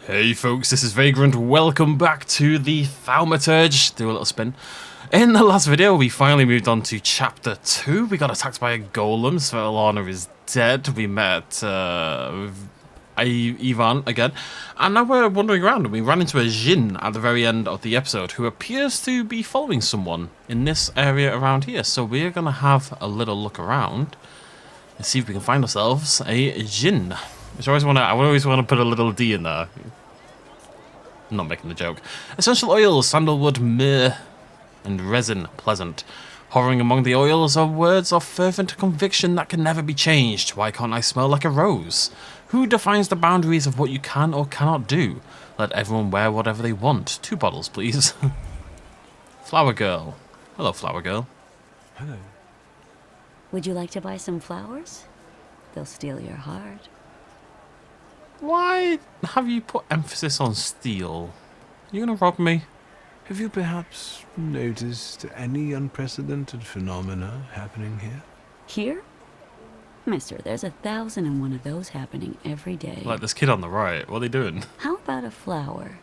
Hey folks, this is Vagrant. Welcome back to the Thaumaturge. Do a little spin. In the last video, we finally moved on to chapter 2. We got attacked by a golem. Svetlana is dead. We met Ivan again. And now we're wandering around and we ran into a DJINN at the very end of the episode who appears to be following someone in this area around here. So we're going to have a little look around and see if we can find ourselves a DJINN. I always want to put a little D in there. I'm not making the joke. Essential oils, sandalwood, myrrh, and resin, pleasant. Hovering among the oils are words of fervent conviction that can never be changed. Why can't I smell like a rose? Who defines the boundaries of what you can or cannot do? Let everyone wear whatever they want. 2 bottles, please. Flower girl. Hello, flower girl. Hello. Would you like to buy some flowers? They'll steal your heart. Why have you put emphasis on steal? You gonna rob me? Have you perhaps noticed any unprecedented phenomena happening here? Here? Mister, there's 1,001 of those happening every day. Like this kid on the right. What are they doing? How about a flower?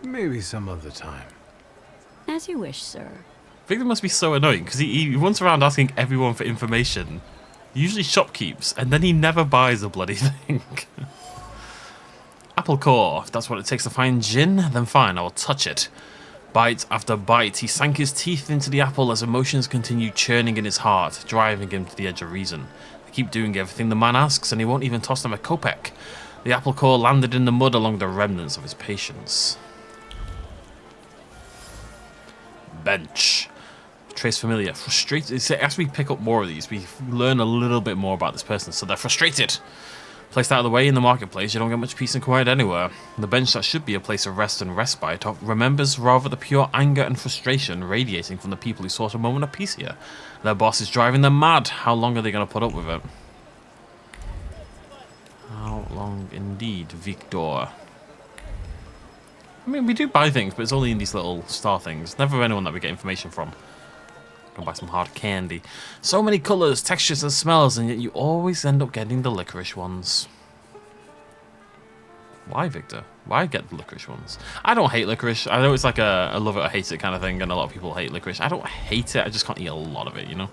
Maybe some other time. As you wish, sir. I think that must be so annoying because he runs around asking everyone for information. Usually shopkeeps, and then he never buys a bloody thing. Apple core. If that's what it takes to find DJINN, then fine, I will touch it. Bite after bite, he sank his teeth into the apple as emotions continued churning in his heart, driving him to the edge of reason. They keep doing everything the man asks, and he won't even toss them a kopeck. The apple core landed in the mud along the remnants of his patience. Bench. Trace familiar. Frustrated. As we pick up more of these, we learn a little bit more about this person. So they're frustrated. Placed out of the way in the marketplace, you don't get much peace and quiet anywhere. The bench that should be a place of rest and respite remembers rather the pure anger and frustration radiating from the people who sought a moment of peace here. Their boss is driving them mad. How long are they going to put up with it? How long indeed, Victor? I mean, we do buy things, but it's only in these little star things. Never anyone that we get information from. Buy some hard candy. So many colours, textures and smells, and yet you always end up getting the licorice ones. Why, Victor? Why get the licorice ones? I don't hate licorice. I know it's like a love it or hate it kind of thing, and a lot of people hate licorice. I don't hate it, I just can't eat a lot of it, you know?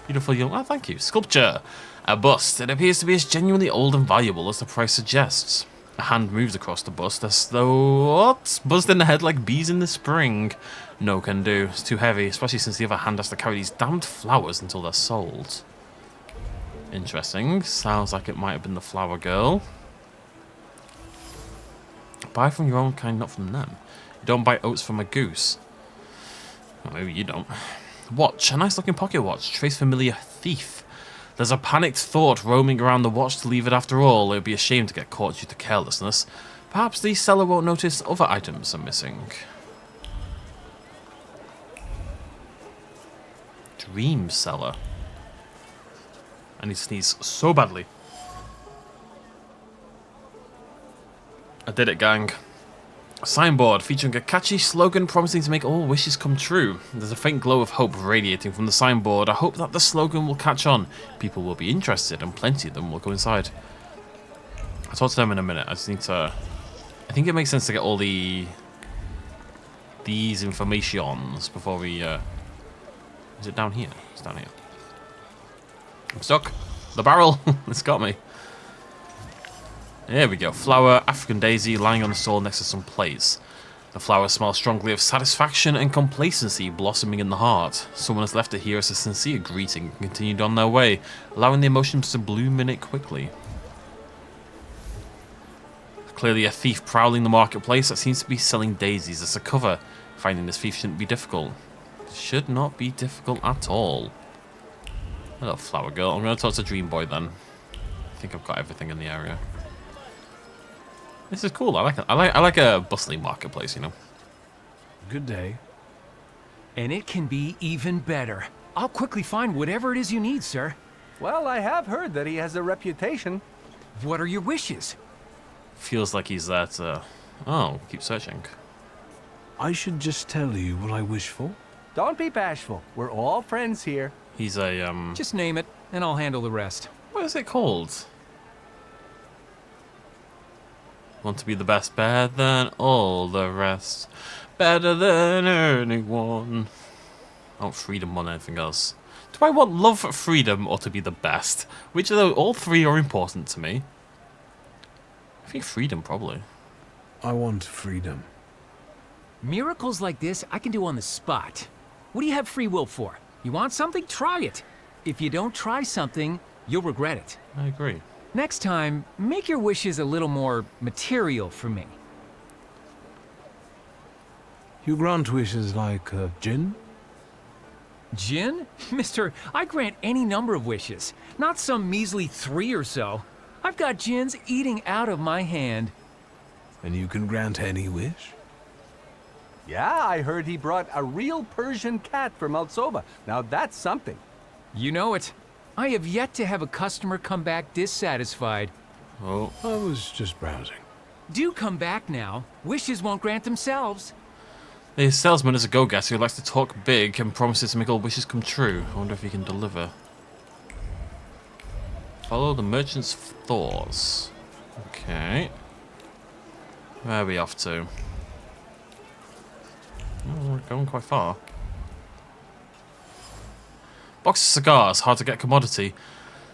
Beautiful young... Oh, thank you. Sculpture. A bust. It appears to be as genuinely old and valuable as the price suggests. A hand moves across the bust as though... What? Buzzed in the head like bees in the spring. No can do. It's too heavy, especially since the other hand has to carry these damned flowers until they're sold. Interesting. Sounds like it might have been the flower girl. Buy from your own kind, not from them. You don't buy oats from a goose. Well, maybe you don't. Watch. A nice looking pocket watch. Trace familiar thief. There's a panicked thought roaming around the watch to leave it after all. It would be a shame to get caught due to carelessness. Perhaps the seller won't notice other items are missing. Dream seller. I need to sneeze so badly. I did it, gang. A signboard featuring a catchy slogan promising to make all wishes come true. There's a faint glow of hope radiating from the signboard. I hope that the slogan will catch on. People will be interested and plenty of them will go inside. I'll talk to them in a minute. I just need to... I think it makes sense to get all these informations before we... Is it down here? It's down here. I'm stuck. The barrel. It's got me. There we go. Flower, African daisy, lying on the stall next to some plates. The flower smells strongly of satisfaction and complacency blossoming in the heart. Someone has left it here as a sincere greeting and continued on their way, allowing the emotions to bloom in it quickly. Clearly a thief prowling the marketplace that seems to be selling daisies as a cover. Finding this thief shouldn't be difficult. Should not be difficult at all. Hello, flower girl. I'm going to talk to Dream Boy then. I think I've got everything in the area. This is cool. I like it. I like a bustling marketplace, you know. Good day. And it can be even better. I'll quickly find whatever it is you need, sir. Well, I have heard that he has a reputation. What are your wishes? Feels like he's that. Oh, keep searching. I should just tell you what I wish for. Don't be bashful. We're all friends here. He's a Just name it, and I'll handle the rest. What is it called? Want to be the best, better than all the rest. Better than anyone. I want freedom more than anything else. Do I want love, freedom, or to be the best? Which of those? All three are important to me. I think freedom, probably. I want freedom. Miracles like this I can do on the spot. What do you have free will for? You want something? Try it. If you don't try something, you'll regret it. I agree. Next time, make your wishes a little more material for me. You grant wishes like Jinn? Jinn? Mister, I grant any number of wishes. Not some measly 3 or so. I've got jinns eating out of my hand. And you can grant any wish? Yeah, I heard he brought a real Persian cat from Maltsova. Now that's something. You know it. I have yet to have a customer come back dissatisfied. Oh, I was just browsing. Do come back now. Wishes won't grant themselves. the salesman is a go-getter who likes to talk big and promises to make all wishes come true. I wonder if he can deliver. Follow the merchant's thoughts. Okay. Where are we off to? Oh, we're going quite far. Box of cigars, hard to get commodity.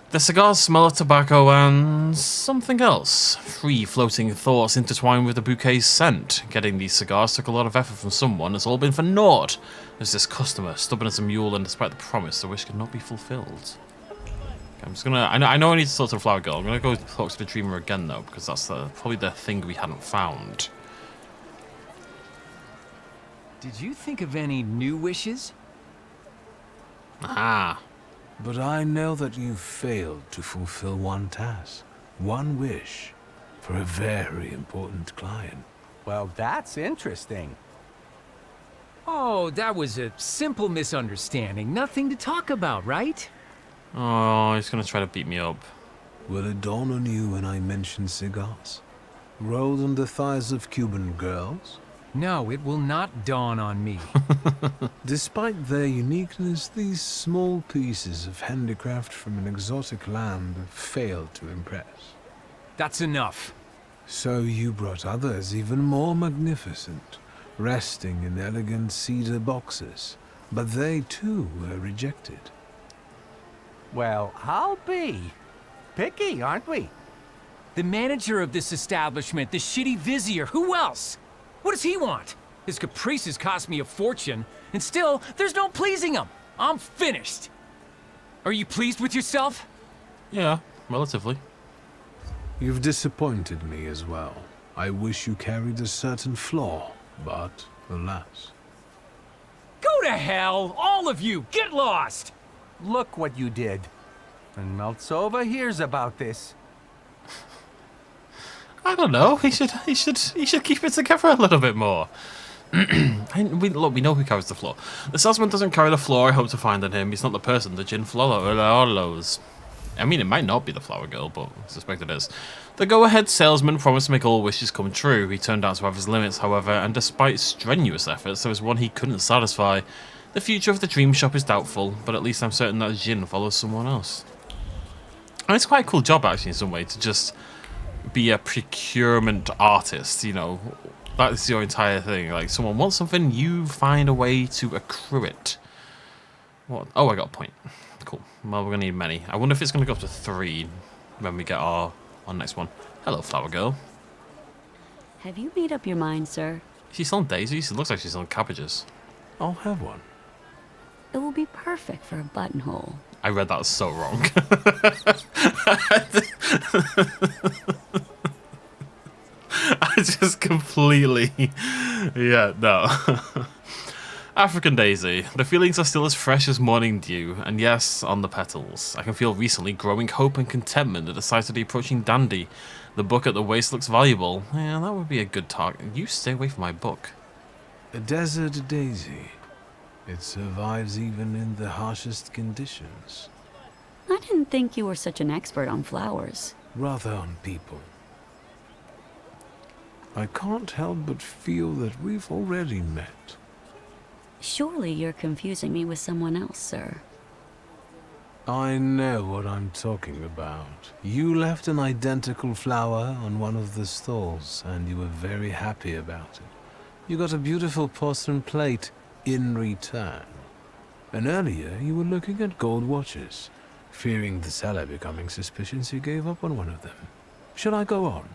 The cigars smell of tobacco and something else. Free floating thoughts intertwined with the bouquet's scent. Getting these cigars took a lot of effort from someone. It's all been for naught. There's this customer, stubborn as a mule, and despite the promise, the wish could not be fulfilled. Okay, I'm just gonna. I know I need to talk to the flower girl. I'm gonna go talk to the dreamer again though, because that's probably the thing we hadn't found. Did you think of any new wishes? Aha. But I know that you failed to fulfill one task, one wish, for a very important client. Well, that's interesting. Oh, that was a simple misunderstanding. Nothing to talk about, right? Oh, he's gonna try to beat me up. Will it dawn on you when I mention cigars? Rolled on the thighs of Cuban girls? No, it will not dawn on me. Despite their uniqueness, these small pieces of handicraft from an exotic land have failed to impress. That's enough. So you brought others even more magnificent, resting in elegant cedar boxes, but they too were rejected. Well, I'll be. Picky, aren't we? The manager of this establishment, the shitty vizier, who else? What does he want? His caprices cost me a fortune, and still, there's no pleasing him. I'm finished. Are you pleased with yourself? Yeah, relatively. You've disappointed me as well. I wish you carried a certain flaw, but alas. Go to hell, all of you! Get lost! Look what you did. And Maltsova hears about this. I don't know. He should keep it together a little bit more. Look, we know who carries the floor. The salesman doesn't carry the floor I hope to find in him. He's not the person the gin follows. I mean, it might not be the flower girl, but I suspect it is. The go-ahead salesman promised to make all wishes come true. He turned out to have his limits, however, and despite strenuous efforts, there was one he couldn't satisfy. The future of the dream shop is doubtful, but at least I'm certain that Jinn follows someone else. And it's quite a cool job, actually, in some way, to just be a procurement artist, you know. That's your entire thing. Like, someone wants something, you find a way to accrue it. What? Oh, I got a point. Cool. Well, we're going to need many. I wonder if it's going to go up to 3 when we get our next one. Hello, flower girl. Have you made up your mind, sir? She's selling daisies. It looks like she's selling cabbages. I'll have one. It will be perfect for a buttonhole. I read that so wrong. I just completely... Yeah, no. African daisy. The feelings are still as fresh as morning dew, and yes, on the petals. I can feel recently growing hope and contentment at the sight of the approaching dandy. The book at the waist looks valuable. Yeah, that would be a good target. You stay away from my book. A desert daisy. It survives even in the harshest conditions. I didn't think you were such an expert on flowers. Rather on people. I can't help but feel that we've already met. Surely you're confusing me with someone else, sir. I know what I'm talking about. You left an identical flower on one of the stalls, and you were very happy about it. You got a beautiful porcelain plate in return. And earlier, you were looking at gold watches. Fearing the seller becoming suspicious, you gave up on one of them. Shall I go on?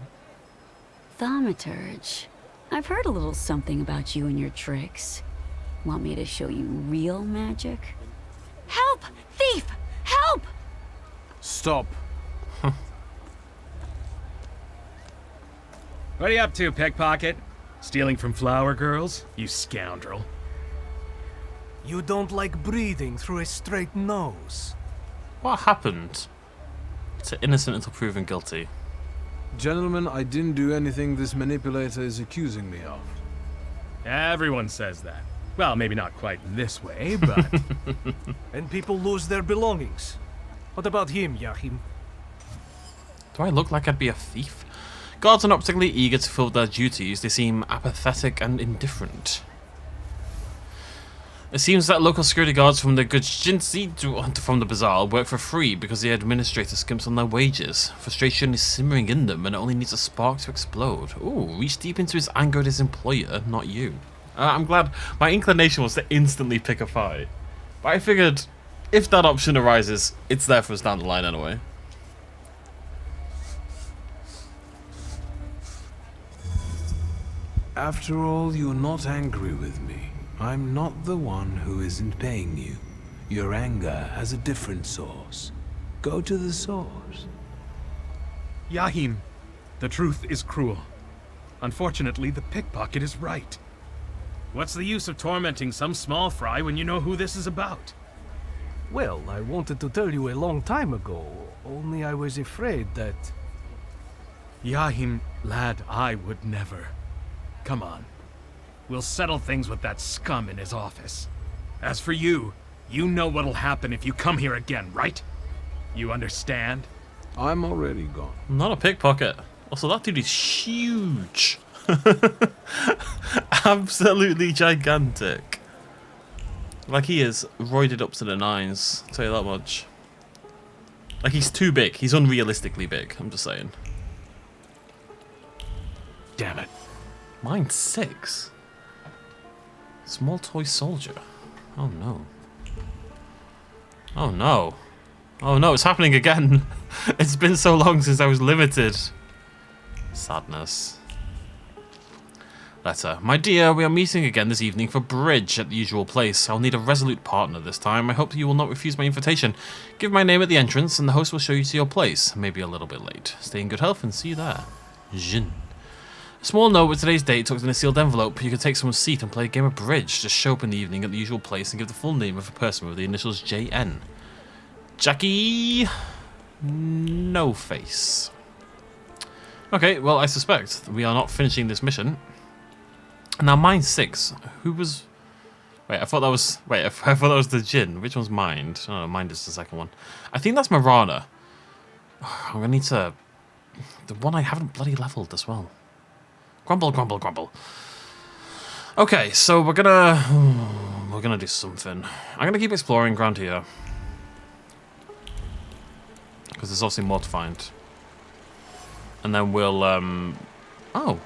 Thaumaturge. I've heard a little something about you and your tricks. Want me to show you real magic? Help! Thief! Help! Stop. What are you up to, pickpocket? Stealing from flower girls? You scoundrel. You don't like breathing through a straight nose. What happened to innocent until proven guilty? Gentlemen, I didn't do anything this manipulator is accusing me of. Everyone says that. Well, maybe not quite in this way, but... And people lose their belongings. What about him, Yahim? Do I look like I'd be a thief? Guards are not particularly eager to fulfill their duties. They seem apathetic and indifferent. It seems that local security guards from the DJINN from the bazaar work for free because the administrator skimps on their wages. Frustration is simmering in them and it only needs a spark to explode. Ooh, reach deep into his anger at his employer, not you. I'm glad. My inclination was to instantly pick a fight. But I figured if that option arises, it's there for us down the line anyway. After all, you're not angry with me. I'm not the one who isn't paying you. Your anger has a different source. Go to the source. Yahim, the truth is cruel. Unfortunately, the pickpocket is right. What's the use of tormenting some small fry when you know who this is about? Well, I wanted to tell you a long time ago, only I was afraid that... Yahim, lad, I would never. Come on. We'll settle things with that scum in his office. As for you, you know what'll happen if you come here again, right? You understand? I'm already gone. Not a pickpocket. Also, that dude is huge. Absolutely gigantic. Like, he is roided up to the nines, I'll tell you that much. Like, he's too big. He's unrealistically big, I'm just saying. Damn it. Mine's 6. Small toy soldier. Oh no. Oh no. Oh no, it's happening again. It's been so long since I was limited. Sadness. Letter. My dear, we are meeting again this evening for bridge at the usual place. I'll need a resolute partner this time. I hope you will not refuse my invitation. Give my name at the entrance and the host will show you to your place. Maybe a little bit late. Stay in good health and see you there. DJINN. A small note with today's date tucked in a sealed envelope. You can take someone's seat and play a game of bridge. Just show up in the evening at the usual place and give the full name of a person with the initials JN. Jackie... No face. Okay, well, I suspect we are not finishing this mission. Now, mine's 6. Who was... Wait, I thought that was... Wait, I thought that was the DJINN. Which one's Mind? Oh, no, Mind is the second one. I think that's Marana. I'm gonna need to... The one I haven't bloody leveled as well. Grumble, grumble, grumble. Okay, so we're gonna do something. I'm gonna keep exploring around here. Because there's obviously more to find. And then we'll, Oh.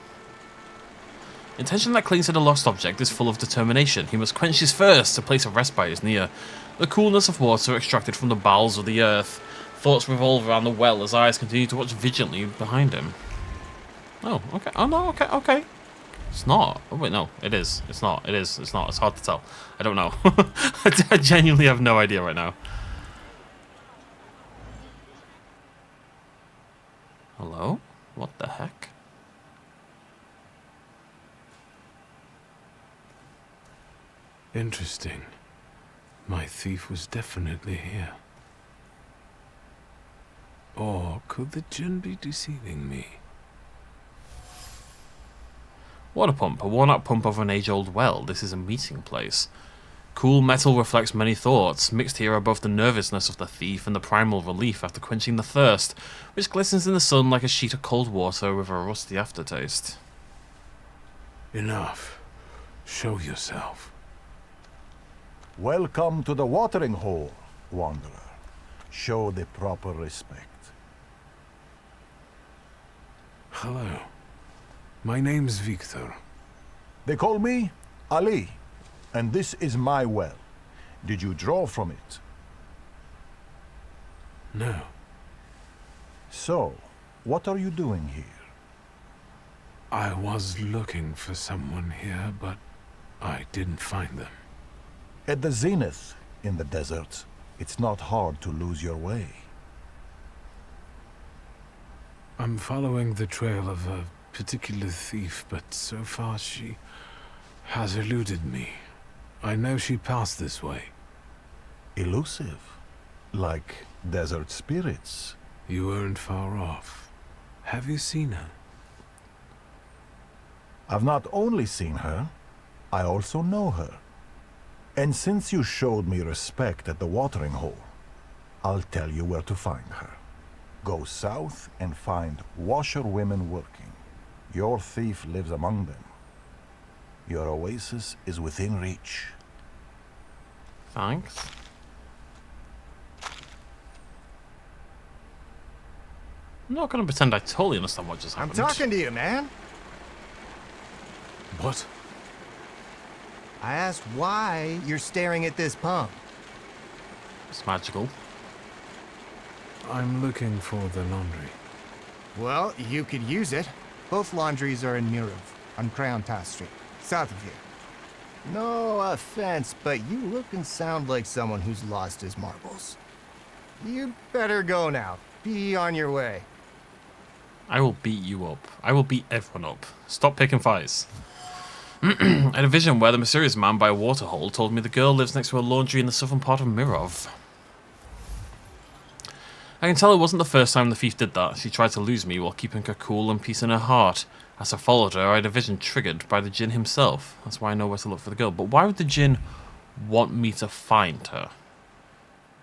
Intention that clings to the lost object is full of determination. He must quench his thirst. A place of respite is near. The coolness of water extracted from the bowels of the earth. Thoughts revolve around the well as eyes continue to watch vigilantly behind him. Oh, okay. Oh, no, okay, okay. It's not. Oh, wait, no. It is. It's not. It is. It's not. It's hard to tell. I don't know. I genuinely have no idea right now. Hello? What the heck? Interesting. My thief was definitely here. Or could the DJINN be deceiving me? Water pump. A worn-out pump of an age-old well. This is a meeting place. Cool metal reflects many thoughts. Mixed here are both the nervousness of the thief and the primal relief after quenching the thirst, which glistens in the sun like a sheet of cold water with a rusty aftertaste. Enough. Show yourself. Welcome to the watering hole, wanderer. Show the proper respect. Hello. My name's Victor. They call me Ali, and this is my well. Did you draw from it? No. So, what are you doing here? I was looking for someone here, but I didn't find them. At the zenith in the desert, it's not hard to lose your way. I'm following the trail of a particular thief, but so far she has eluded me. I know she passed this way. Elusive, like desert spirits. You weren't far off. Have you seen her? I've not only seen her, I also know her. And since you showed me respect at the watering hole, I'll tell you where to find her. Go south and find washerwomen working. Your thief lives among them. Your oasis is within reach. Thanks. I'm not going to pretend I totally understand what just happened. I'm talking to you, man. What? I asked why you're staring at this pump. It's magical. I'm looking for the laundry. Well, you could use it. Both laundries are in Mirov, on Crown Pass Street, south of here. No offense, but you look and sound like someone who's lost his marbles. You better go now. Be on your way. I will beat you up. I will beat everyone up. Stop picking fights. I had a vision where the mysterious man by a waterhole told me the girl lives next to a laundry in the southern part of Mirov. I can tell it wasn't the first time the thief did that. She tried to lose me while keeping her cool and peace in her heart. As I followed her, I had a vision triggered by the djinn himself. That's why I know where to look for the girl. But why would the djinn want me to find her?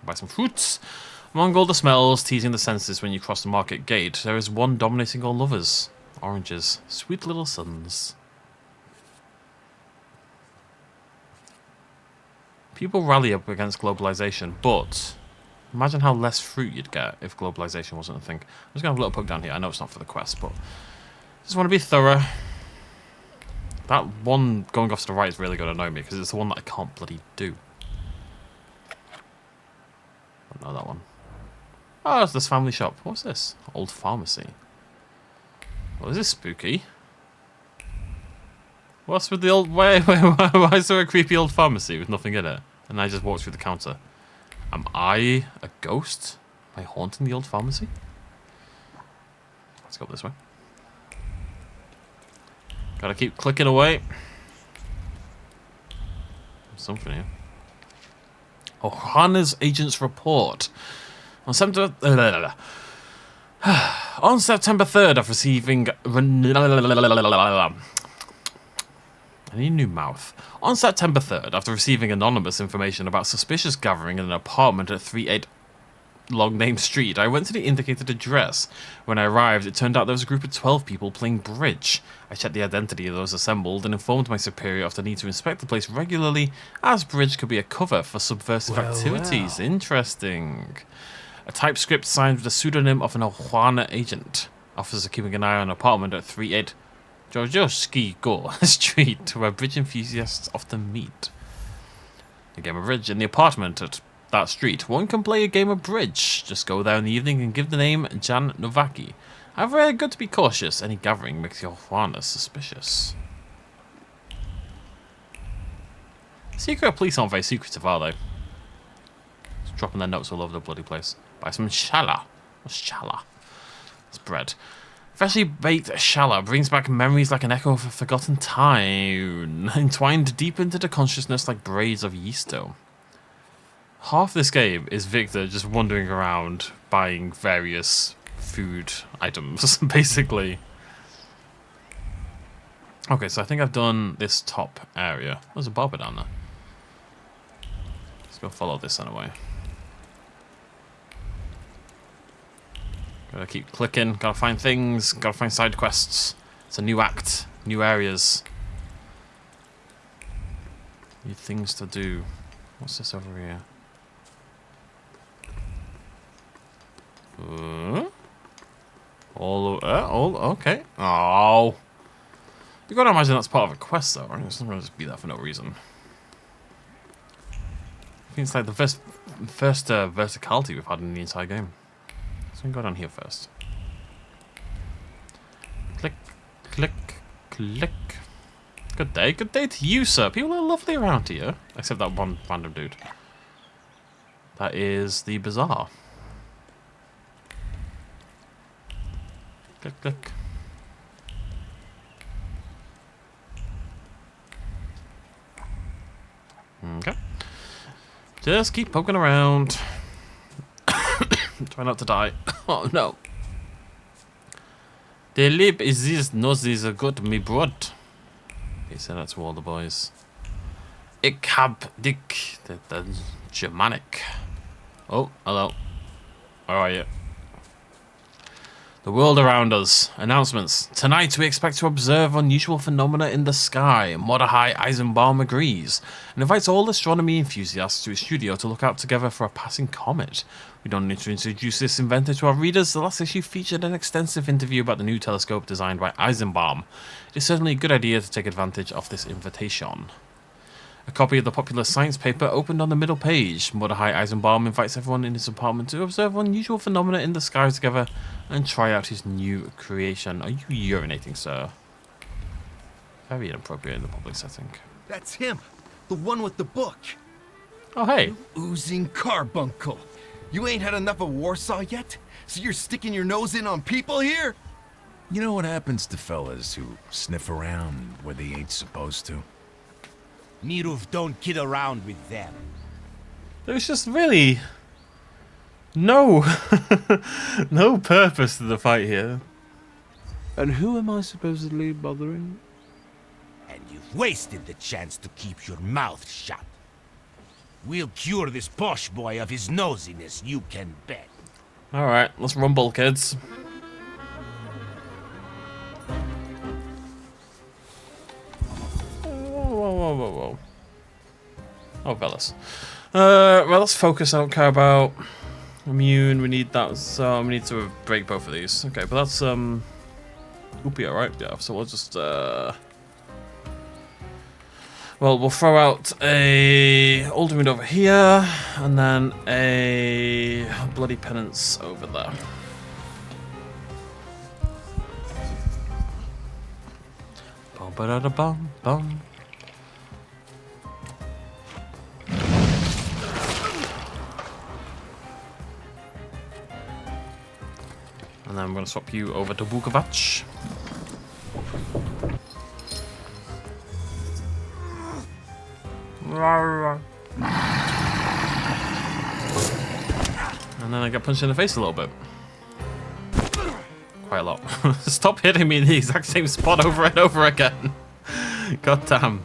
Buy some fruits. Among all the smells teasing the senses when you cross the market gate, there is one dominating all lovers. Oranges. Sweet little suns. People rally up against globalization, but imagine how less fruit you'd get if globalization wasn't a thing. I'm just going to have a little poke down here. I know it's not for the quest, but just want to be thorough. That one going off to the right is really going to annoy me because it's the one that I can't bloody do. I know that one. Oh, it's this family shop. What's this? Old pharmacy. Well, is this spooky? What's with the old... Why is there a creepy old pharmacy with nothing in it? And I just walked through the counter. Am I a ghost? Am I haunting the old pharmacy? Let's go this way. Gotta keep clicking away. Something here. Oh, Hana's agent's report. On September 3rd, after receiving... I need a new mouth. On September 3rd, after receiving anonymous information about suspicious gathering in an apartment at 38 Longname Street, I went to the indicated address. When I arrived, it turned out there was a group of 12 people playing bridge. I checked the identity of those assembled and informed my superior of the need to inspect the place regularly, as bridge could be a cover for subversive activities. Interesting. A typescript signed with the pseudonym of an Ohana agent. Officers are keeping an eye on an apartment at 38 Georgioski Gore Street, where bridge enthusiasts often meet. A game of bridge in the apartment at that street. One can play a game of bridge. Just go there in the evening and give the name Jan Novaki. However, good to be cautious. Any gathering makes your Juana suspicious. Secret police aren't very secretive, are they? Just dropping their notes all over the bloody place. Buy some challah. What's challah? It's bread. Freshly baked challah brings back memories like an echo of a forgotten time, entwined deep into the consciousness like braids of yeasto. Half this game is Victor just wandering around buying various food items, basically. Okay, so I think I've done this top area. There's a barber down there. Let's go follow this anyway. Gotta keep clicking, gotta find things, gotta find side quests. It's a new act, new areas. New things to do. What's this over here? Okay. Oh. You gotta imagine that's part of a quest, though, right? It's not gonna just be there for no reason. I think it's like the first verticality we've had in the entire game. So we can go down here first. Click, click, click. Good day to you, sir. People are lovely around here, except that one random dude. That is the bazaar. Click, click. Okay. Just keep poking around. Try not to die. Oh no. The lip is this noses are good me blood. He said that to all the boys. Ik hab dick the Germanic. Oh, hello. Where are you? The world around us. Announcements. Tonight we expect to observe unusual phenomena in the sky. Mordechai Eisenbaum agrees and invites all astronomy enthusiasts to his studio to look out together for a passing comet. We don't need to introduce this inventor to our readers. The last issue featured an extensive interview about the new telescope designed by Eisenbaum. It is certainly a good idea to take advantage of this invitation. A copy of the popular science paper opened on the middle page. Mordechai Eisenbaum invites everyone in his apartment to observe unusual phenomena in the sky together and try out his new creation. Are you urinating, sir? Very inappropriate in the public setting. That's him, the one with the book. Oh, hey. Oozing carbuncle. You ain't had enough of Warsaw yet? So you're sticking your nose in on people here? You know what happens to fellas who sniff around where they ain't supposed to? Mirov don't kid around with them. There's just really no no purpose to the fight here. And who am I supposedly bothering? And you've wasted the chance to keep your mouth shut. We'll cure this posh boy of his nosiness, you can bet. Alright, let's rumble, kids. Whoa. Oh, fellas. Well, let's focus. I don't care about immune. We need that. So we need to break both of these. Okay, but that's Oopia, right? Yeah. So we'll just well, we'll throw out a Ultimate over here, and then a Bloody Penance over there. Bum ba da da bum bum. And then I'm going to swap you over to Vukovac. And then I get punched in the face a little bit. Quite a lot. Stop hitting me in the exact same spot over and over again. God damn.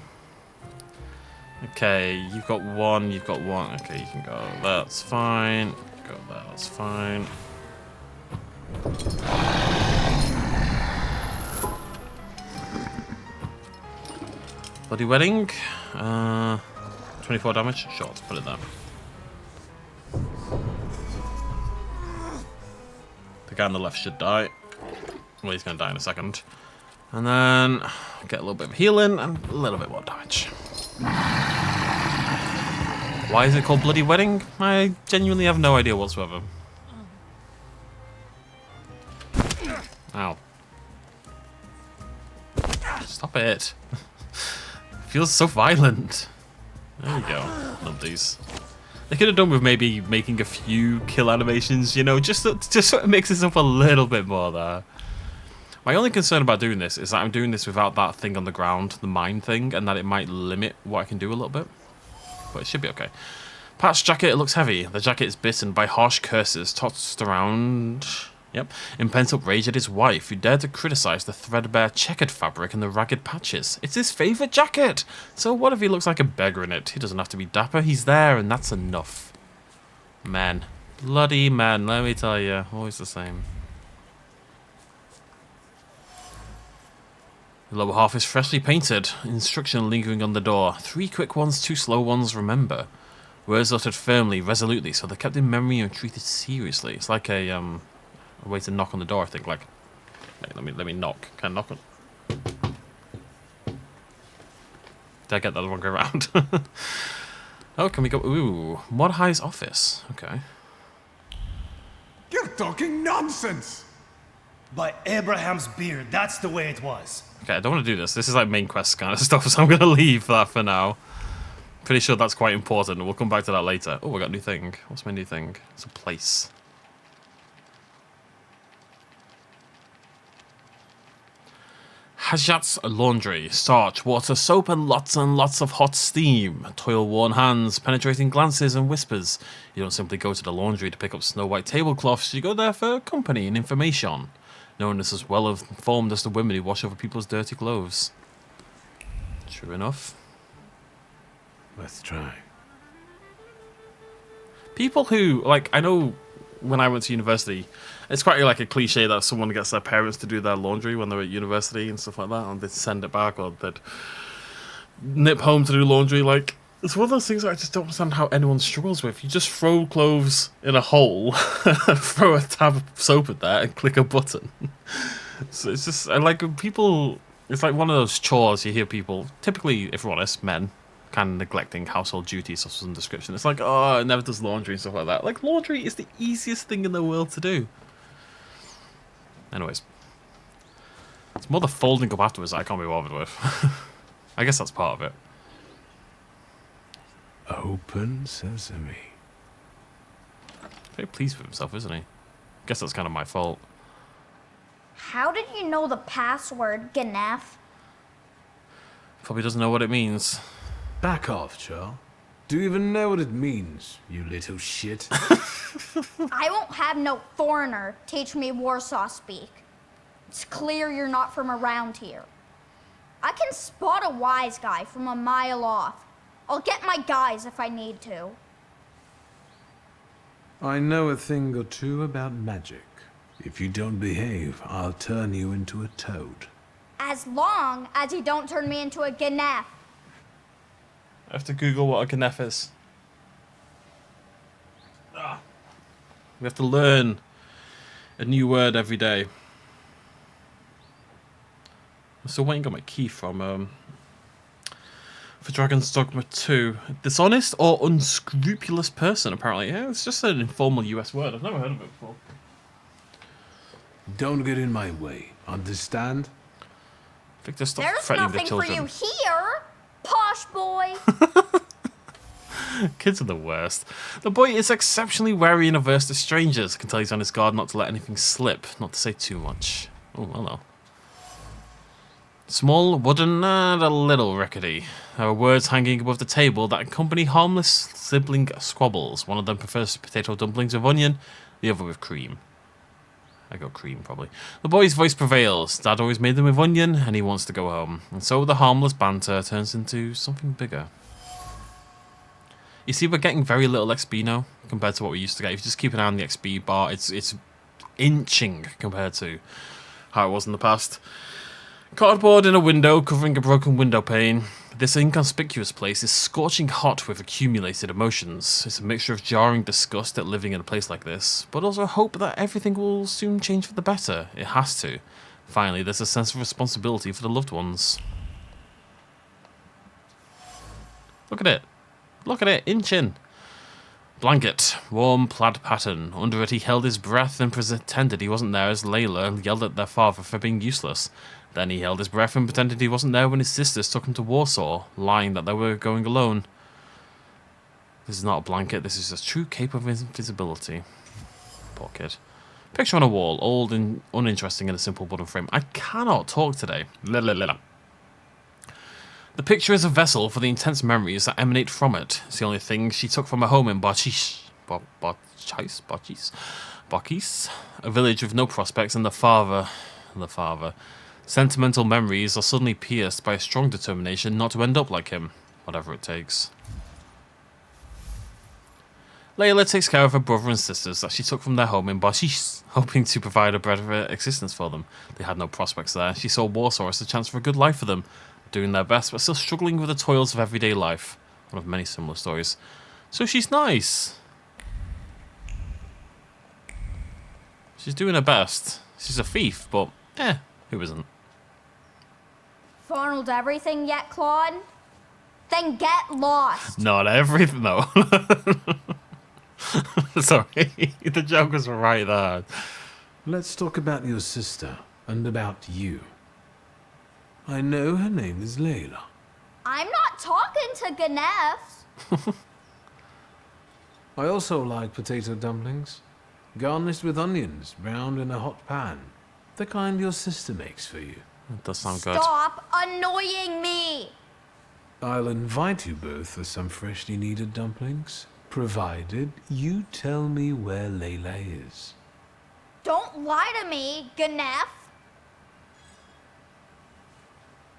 Okay, you've got one, you've got one. Okay, you can go. That's fine. Go there, that's fine. Bloody Wedding. 24 damage. Sure, let's put it there. The guy on the left should die. Well, he's going to die in a second. And then get a little bit of healing and a little bit more damage. Why is it called Bloody Wedding? I genuinely have no idea whatsoever. Ow. Stop it. Feels so violent. There you go. Love these. They could have done with maybe making a few kill animations, you know, just so it mixes up a little bit more there. My only concern about doing this is that I'm doing this without that thing on the ground, the mine thing, and that it might limit what I can do a little bit. But it should be okay. Pat's jacket, it looks heavy. The jacket is bitten by harsh curses tossed around... Yep, in pent-up rage at his wife, who dared to criticize the threadbare checkered fabric and the ragged patches. It's his favourite jacket! So what if he looks like a beggar in it? He doesn't have to be dapper, he's there, and that's enough. Men. Bloody men, let me tell you. Always the same. The lower half is freshly painted. Instruction lingering on the door. 3 quick ones, 2 slow ones, remember. Words uttered firmly, resolutely, so they're kept in memory and treated seriously. It's like a way to knock on the door, I think. Like, let me knock. Can I knock on? Did I get that the wrong way around? Oh, can we go? Ooh, Mordechai's office. Okay. You're talking nonsense! By Abraham's beard, that's the way it was. Okay, I don't want to do this. This is like main quest kind of stuff, so I'm going to leave that for now. Pretty sure that's quite important. We'll come back to that later. Oh, we got a new thing. What's my new thing? It's a place. Hajat's laundry. Starch, water, soap, and lots of hot steam. Toil-worn hands, penetrating glances, and whispers. You don't simply go to the laundry to pick up snow-white tablecloths. You go there for company and information. No one is as well informed as the women who wash over people's dirty clothes. True enough. Let's try. People who, like, I know when I went to university, it's quite like a cliche that someone gets their parents to do their laundry when they're at university and stuff like that, and they'd send it back, or they'd nip home to do laundry. Like, it's one of those things that I just don't understand how anyone struggles with. You just throw clothes in a hole, throw a tab of soap in there, and click a button. So it's just, I like people, it's like one of those chores you hear people, typically, if we're honest, men, kind of neglecting household duties of some description. It's like, oh, it never does laundry and stuff like that. Like, laundry is the easiest thing in the world to do. Anyways. It's more the folding up afterwards that I can't be bothered with. I guess that's part of it. Open sesame. Very pleased with himself, isn't he? Guess that's kind of my fault. How did you know the password, Ganef? Probably doesn't know what it means. Back off, Charles. Do you even know what it means, you little shit? I won't have no foreigner teach me Warsaw speak. It's clear you're not from around here. I can spot a wise guy from a mile off. I'll get my guys if I need to. I know a thing or two about magic. If you don't behave, I'll turn you into a toad. As long as you don't turn me into a Ganef. I have to Google what a Ganef is. We have to learn a new word every day. I'm still waiting on my key from for Dragon's Dogma 2. Dishonest or unscrupulous person, apparently. Yeah, it's just an informal US word. I've never heard of it before. Don't get in my way. Understand? Victor, stop There's threatening the nothing for children. you here, posh boy. Kids are the worst. The boy is exceptionally wary and averse to strangers. Can tell he's on his guard not to let anything slip, not to say too much. Oh, hello. Small, wooden, and a little rickety. There are words hanging above the table that accompany harmless sibling squabbles. One of them prefers potato dumplings with onion, the other with cream. I go cream, probably. The boy's voice prevails. Dad always made them with onion, and he wants to go home. And so the harmless banter turns into something bigger. You see, we're getting very little XP now, compared to what we used to get. If you just keep an eye on the XP bar, it's inching compared to how it was in the past. Cardboard in a window, covering a broken window pane. This inconspicuous place is scorching hot with accumulated emotions. It's a mixture of jarring disgust at living in a place like this, but also hope that everything will soon change for the better. It has to. Finally, there's a sense of responsibility for the loved ones. Look at it. Look at it, inching. Blanket, warm plaid pattern. Under it he held his breath and pretended he wasn't there as Layla yelled at their father for being useless. Then he held his breath and pretended he wasn't there when his sisters took him to Warsaw, lying that they were going alone. This is not a blanket, this is a true cape of invisibility. Poor kid. Picture on a wall, old and uninteresting in a simple wooden frame. I cannot talk today. The picture is a vessel for the intense memories that emanate from it. It's the only thing she took from her home in Bachis, a village with no prospects, and the father. Sentimental memories are suddenly pierced by a strong determination not to end up like him, whatever it takes. Layla takes care of her brother and sisters that she took from their home in Bachis, hoping to provide a better existence for them. They had no prospects there. She saw Warsaw as a chance for a good life for them, doing their best but still struggling with the toils of everyday life. One of many similar stories. So she's nice. She's doing her best. She's a thief, but who isn't? Funneled everything yet, Claude? Then get lost. Not everything, though. Sorry, the joke was right there. Let's talk about your sister and about you. I know her name is Layla. I'm not talking to Ganef. I also like potato dumplings, garnished with onions, browned in a hot pan. The kind your sister makes for you. That does sound good. Stop annoying me. I'll invite you both for some freshly kneaded dumplings, provided you tell me where Layla is. Don't lie to me, Ganef.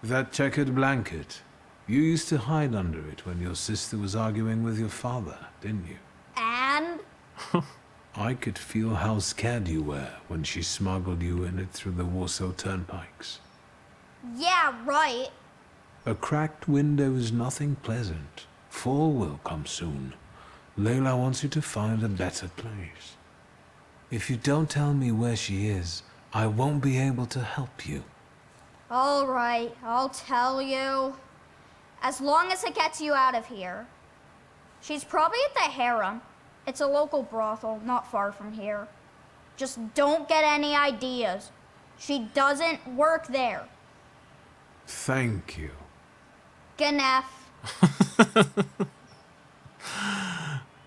That checkered blanket. You used to hide under it when your sister was arguing with your father, didn't you? And? I could feel how scared you were when she smuggled you in it through the Warsaw turnpikes. Yeah, right. A cracked window is nothing pleasant. Fall will come soon. Layla wants you to find a better place. If you don't tell me where she is, I won't be able to help you. All right, I'll tell you. As long as it gets you out of here. She's probably at the harem. It's a local brothel, not far from here. Just don't get any ideas. She doesn't work there. Thank you. Ganef.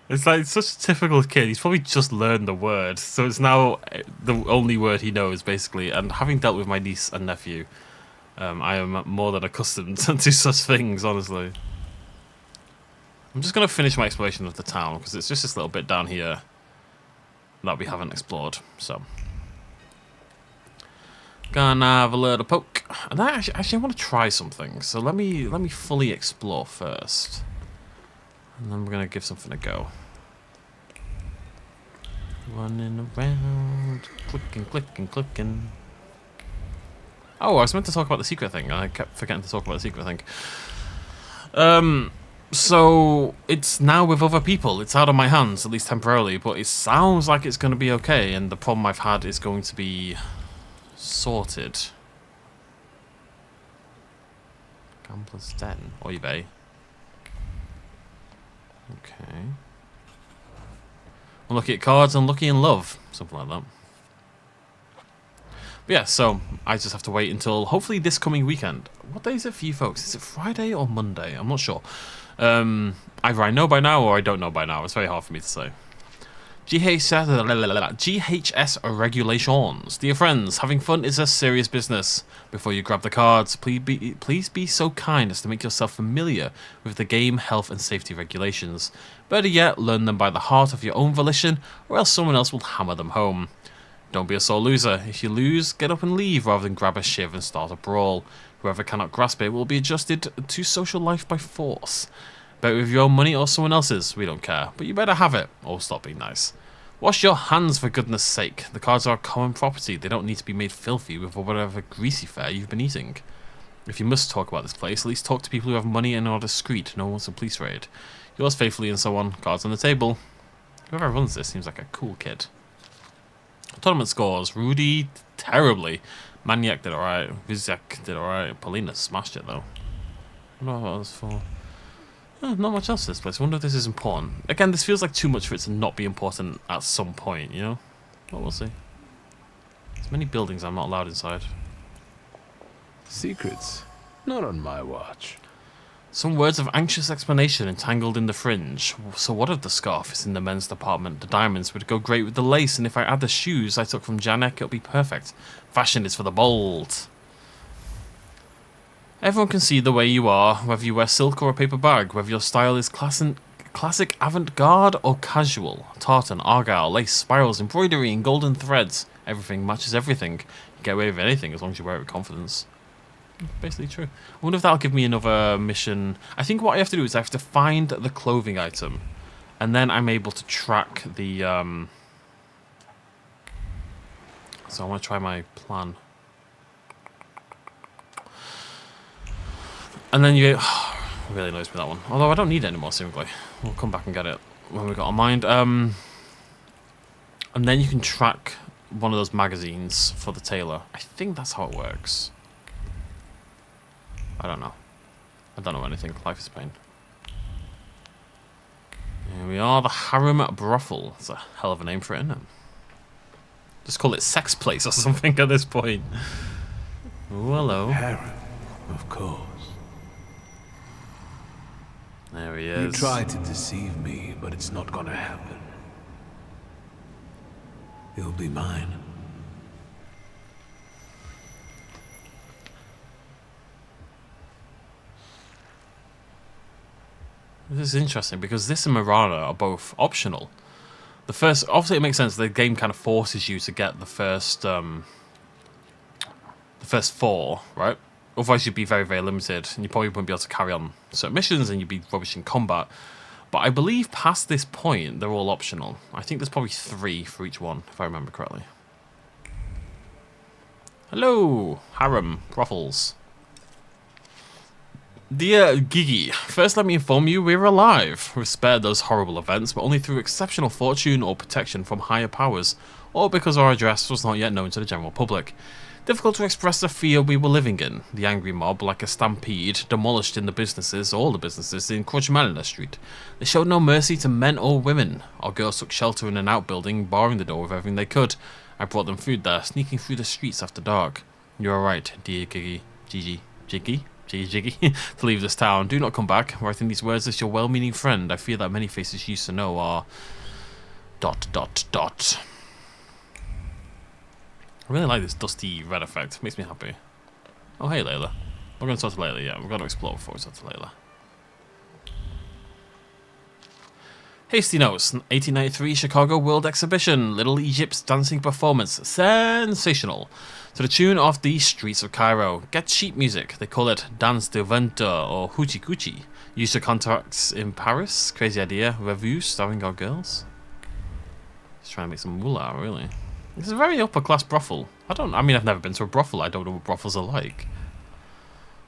It's like such a typical kid. He's probably just learned the word, so it's now the only word he knows, basically. And having dealt with my niece and nephew, I am more than accustomed to such things, honestly. I'm just going to finish my exploration of the town, because it's just this little bit down here that we haven't explored, so. Gonna have a little poke. And actually I want to try something, so let me fully explore first. And then we're going to give something a go. Running around, clicking, clicking. Oh, I was meant to talk about the secret thing. I kept forgetting to talk about the secret thing. So it's now with other people. It's out of my hands, at least temporarily, but it sounds like it's going to be okay, and the problem I've had is going to be sorted. Gambler's Den. Oy vey. Okay. Unlucky at cards, unlucky in love. Something like that. But yeah, so I just have to wait until hopefully this coming weekend. What day is it for you folks? Is it Friday or Monday? I'm not sure. Either I know by now or I don't know by now. It's very hard for me to say. GHS regulations. Dear friends, having fun is a serious business. Before you grab the cards, please be so kind as to make yourself familiar with the game health and safety regulations. Better yet, learn them by the heart of your own volition, or else someone else will hammer them home. Don't be a sore loser. If you lose, get up and leave rather than grab a shiv and start a brawl. Whoever cannot grasp it will be adjusted to social life by force. Bet with your own money or someone else's, we don't care, but you better have it, or stop being nice. Wash your hands for goodness sake. The cards are common property. They don't need to be made filthy with whatever greasy fare you've been eating. If you must talk about this place, at least talk to people who have money and are discreet. No one wants a police raid. Yours faithfully and so on. Cards on the table. Whoever runs this seems like a cool kid. Tournament scores. Rudy, terribly. Maniac did alright. Vizek did alright. Paulina smashed it though. I don't know what that was for. Oh, not much else to this place. I wonder if this is important. Again, this feels like too much for it to not be important at some point, you know? But we'll see. There's many buildings I'm not allowed inside. Secrets? Not on my watch. Some words of anxious explanation entangled in the fringe. So what of the scarf? It's in the men's department. The diamonds would go great with the lace, and if I add the shoes I took from Janek, it'll be perfect. Fashion is for the bold. Everyone can see the way you are, whether you wear silk or a paper bag, whether your style is classic avant-garde or casual. Tartan, argyle, lace, spirals, embroidery, and golden threads. Everything matches everything. You get away with anything as long as you wear it with confidence. Basically true. I wonder if that'll give me another mission. I think what I have to do is I have to find the clothing item, and then I'm able to track the... So I want to try my plan. And then you get... really annoys me, that one. Although I don't need it anymore, seemingly. We'll come back and get it when we got our mind. And then you can track one of those magazines for the tailor. I think that's how it works. I don't know. I don't know anything. Life is pain. Here we are, the Harem Brothel. It's a hell of a name for it, isn't it? Just call it Sex Place or something at this point. Oh, hello. Harem, of course. There he is. You tried to deceive me, but it's not gonna happen. He'll be mine. This is interesting because this and Mirana are both optional. The first, obviously, it makes sense. The game kind of forces you to get the first 4, right? Otherwise, you'd be very, very limited, and you probably wouldn't be able to carry on certain missions, and you'd be rubbish in combat. But I believe past this point, they're all optional. I think there's probably 3 for each one, if I remember correctly. Hello, Harem Brothels. Dear Gigi, first let me inform you we're alive. We've spared those horrible events, but only through exceptional fortune or protection from higher powers, or because our address was not yet known to the general public. Difficult to express the fear we were living in. The angry mob, like a stampede, demolished in the businesses, all the businesses in Krojmalina Street. They showed no mercy to men or women. Our girls took shelter in an outbuilding, barring the door with everything they could. I brought them food there, sneaking through the streets after dark. You are right, dear Gigi. Jiggy, to leave this town. Do not come back. Writing these words as your well-meaning friend. I fear that many faces you used to know are... ... I really like this dusty red effect. It makes me happy. Oh, hey, Layla. We're going to talk to Layla, yeah. We're going to explore before we talk to Layla. Hasty notes. 1893 Chicago World Exhibition. Little Egypt's dancing performance. Sensational. To the tune of the streets of Cairo. Get sheet music. They call it Danse de Ventre or Hoochie Coochie. Used to contracts in Paris. Crazy idea. Revue starring our girls. Just trying to make some moolah, really. It's a very upper class brothel. I mean, I've never been to a brothel. I don't know what brothels are like.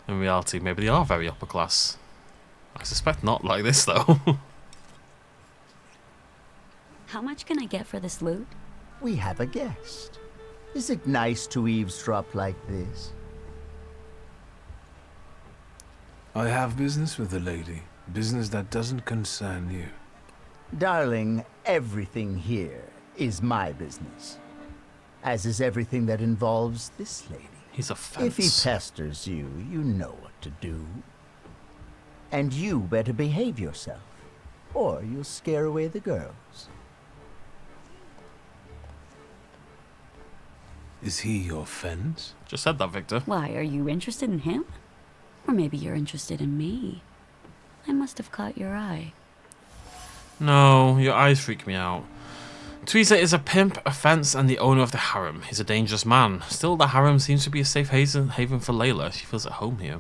In reality, maybe they are very upper class. I suspect not like this, though. How much can I get for this loot? We have a guest. Is it nice to eavesdrop like this? I have business with the lady. Business that doesn't concern you. Darling, everything here is my business. As is everything that involves this lady. He's a fence. If he pesters you, you know what to do. And you better behave yourself, or you'll scare away the girls. Is he your fence? Just said that, Victor. Why, are you interested in him? Or maybe you're interested in me. I must have caught your eye. No, your eyes freak me out. Tweezer is a pimp, a fence, and the owner of the harem. He's a dangerous man. Still, the harem seems to be a safe haven for Layla. She feels at home here.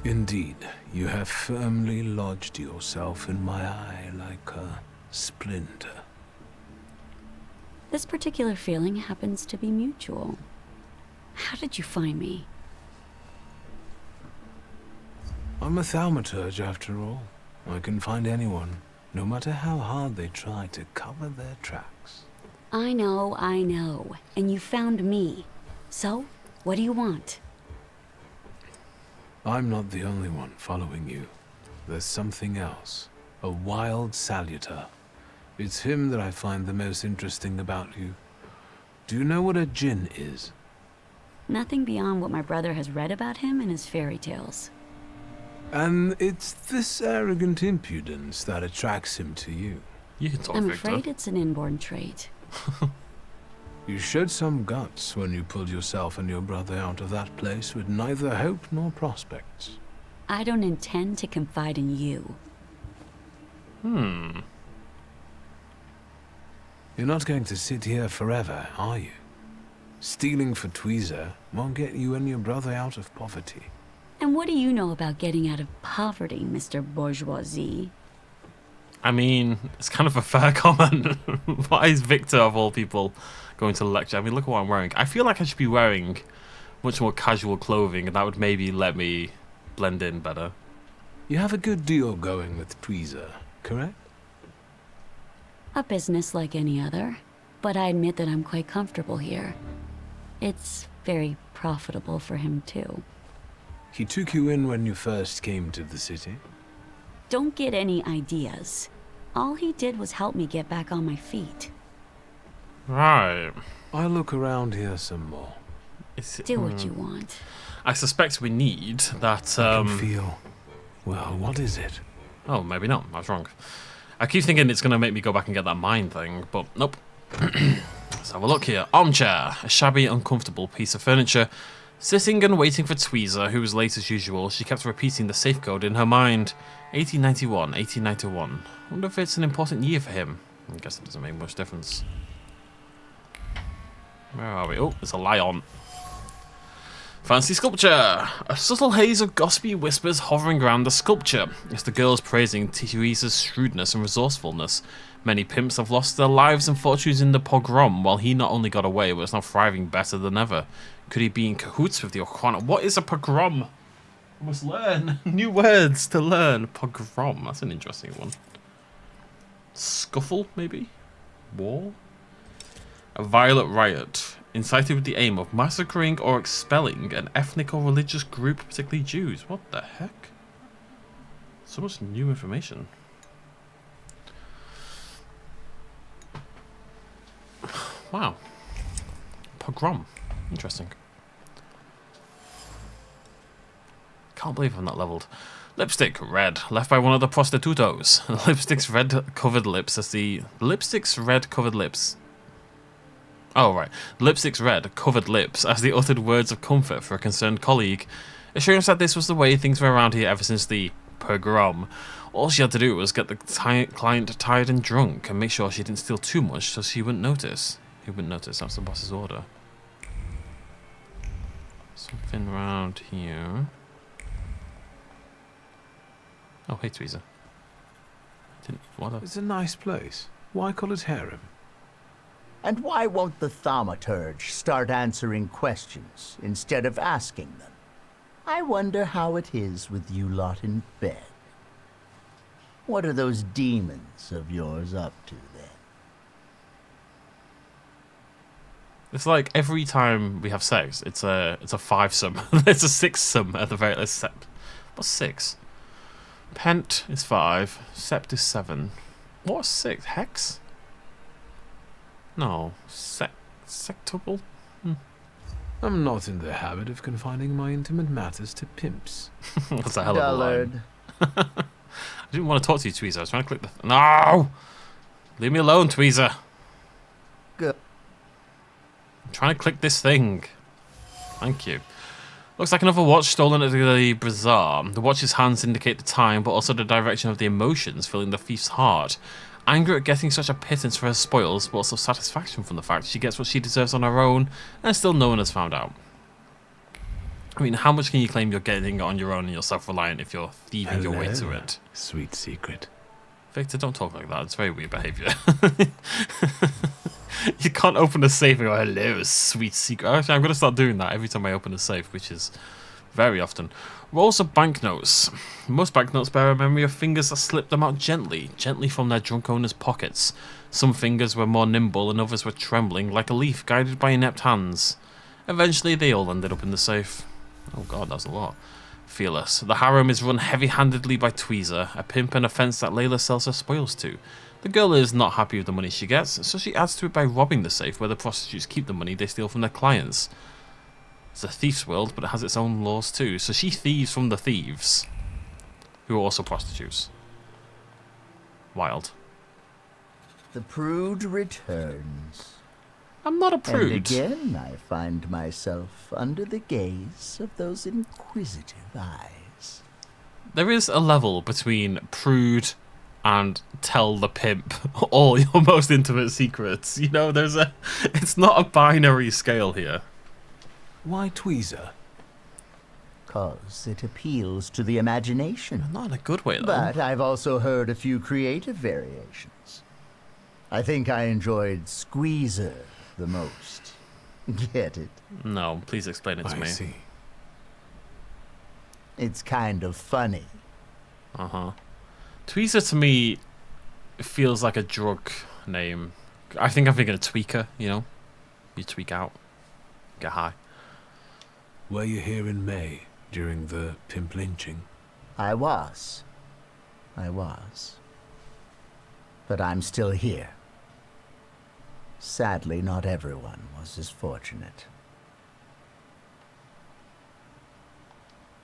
Indeed, you have firmly lodged yourself in my eye like a splinter. This particular feeling happens to be mutual. How did you find me? I'm a thaumaturge after all. I can find anyone, no matter how hard they try to cover their tracks. I know. And you found me. So, what do you want? I'm not the only one following you. There's something else. A wild salutor. It's him that I find the most interesting about you. Do you know what a DJINN is? Nothing beyond what my brother has read about him in his fairy tales. And it's this arrogant impudence that attracts him to you. You can talk, I'm Victor. afraid it's an inborn trait. You showed some guts when you pulled yourself and your brother out of that place with neither hope nor prospects. I don't intend to confide in you. You're not going to sit here forever, are you? Stealing for Tweezer won't get you and your brother out of poverty. And what do you know about getting out of poverty, Mr. Bourgeoisie? I mean, it's kind of a fair comment. Why is Victor, of all people, going to the lecture? I mean, look at what I'm wearing. I feel like I should be wearing much more casual clothing, and that would maybe let me blend in better. You have a good deal going with Tweezer, correct? A business like any other, but I admit that I'm quite comfortable here. It's very profitable for him, too. He took you in when you first came to the city? Don't get any ideas. All he did was help me get back on my feet. Right. I'll look around here some more. Do what you want. I suspect we need that. I can feel. Well, what is it? Oh, maybe not. I was wrong. I keep thinking it's going to make me go back and get that mine thing, but nope. Let's have a look here. Armchair. A shabby, uncomfortable piece of furniture. Sitting and waiting for Tweezer, who was late as usual. She kept repeating the safe code in her mind. 1891, 1891. I wonder if it's an important year for him. I guess it doesn't make much difference. Where are we? Oh, there's a lion. Fancy sculpture! A subtle haze of gossipy whispers hovering around the sculpture. It's the girls praising Tweezer's shrewdness and resourcefulness. Many pimps have lost their lives and fortunes in the pogrom, while he not only got away, but is now thriving better than ever. Could he be in cahoots with the Okwana? What is a pogrom? I must learn new words to learn. Pogrom, that's an interesting one. Scuffle, maybe? War? A violent riot, incited with the aim of massacring or expelling an ethnic or religious group, particularly Jews. What the heck? So much new information. Wow. Pogrom. Interesting. Can't believe I'm not leveled. Lipstick, red, left by one of the prostitutos. Lipstick's red covered lips as the... Lipstick's red covered lips. Oh, right. Lipstick's red covered lips as they uttered words of comfort for a concerned colleague, assuring us that this was the way things were around here ever since the pogrom. All she had to do was get the client tired and drunk and make sure she didn't steal too much so she wouldn't notice. He wouldn't notice, that's the boss's order. Something around here. Oh, hey, Tweezer. It's a nice place. Why call it harem? And why won't the thaumaturge start answering questions instead of asking them? I wonder how it is with you lot in bed. What are those demons of yours up to then? It's like every time we have sex, it's a 5-sum. It's a 6-sum at the very least. What's 6? Pent is 5. Sept is 7. What's 6? Hex? No. Sectable? I'm not in the habit of confining my intimate matters to pimps. That's a hell of a line. I didn't want to talk to you, Tweezer. I was trying to click the... No! Leave me alone, Tweezer. Good. I'm trying to click this thing. Thank you. Looks like another watch stolen at the bazaar. The watch's hands indicate the time, but also the direction of the emotions filling the thief's heart. Anger at getting such a pittance for her spoils, but also satisfaction from the fact she gets what she deserves on her own, and still no one has found out. I mean, how much can you claim you're getting on your own and you're self-reliant if you're thieving your way to it? Sweet secret. Victor, don't talk like that. It's very weird behaviour. You can't open a safe and go, hello, sweet secret. Actually, I'm going to start doing that every time I open a safe, which is very often. Rolls of banknotes. Most banknotes bear a memory of fingers that slipped them out gently from their drunk owner's pockets. Some fingers were more nimble and others were trembling like a leaf guided by inept hands. Eventually, they all ended up in the safe. Oh god, that's a lot. Fearless. The harem is run heavy-handedly by Tweezer, a pimp and a fence that Layla sells her spoils to. The girl is not happy with the money she gets, so she adds to it by robbing the safe where the prostitutes keep the money they steal from their clients. It's a thief's world, but it has its own laws too, so she thieves from the thieves, who are also prostitutes. Wild. The prude returns. I'm not a prude. And again, I find myself under the gaze of those inquisitive eyes. There is a level between prude and tell the pimp all your most intimate secrets. You know, it's not a binary scale here. Why Tweezer? 'Cause it appeals to the imagination. Not in a good way, though. But I've also heard a few creative variations. I think I enjoyed Squeezer the most. Get it? No, please explain it to me. I see. It's kind of funny. Tweezer to me feels like a drug name. I think I'm thinking of tweaker, you know? You tweak out, get high. Were you here in May during the pimp lynching? I was. But I'm still here. Sadly, not everyone was as fortunate.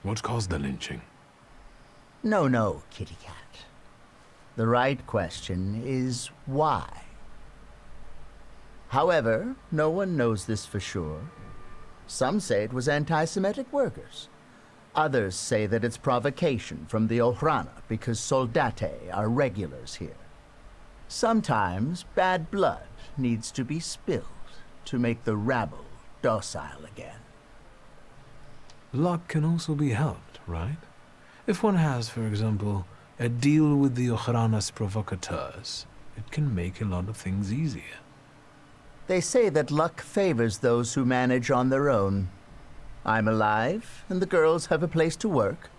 What caused the lynching? No, kitty cat. The right question is why? However, no one knows this for sure. Some say it was anti-Semitic workers. Others say that it's provocation from the Ohrana because soldate are regulars here. Sometimes bad blood needs to be spilled to make the rabble docile again. Luck can also be helped, right? If one has, for example, a deal with the Ohrana's provocateurs, it can make a lot of things easier. They say that luck favors those who manage on their own. I'm alive, and the girls have a place to work.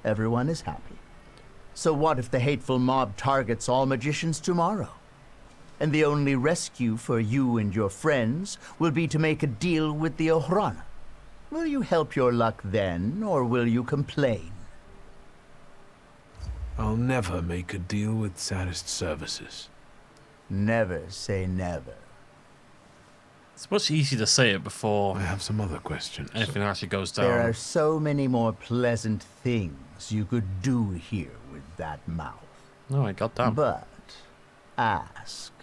Everyone is happy. So what if the hateful mob targets all magicians tomorrow? And the only rescue for you and your friends will be to make a deal with the Ohrana. Will you help your luck then, or will you complain? I'll never make a deal with Sadist Services. Never say never. It's much easier to say it before I have some other questions. Anything actually goes down. There are so many more pleasant things you could do here with that mouth. No, I got that. But ask.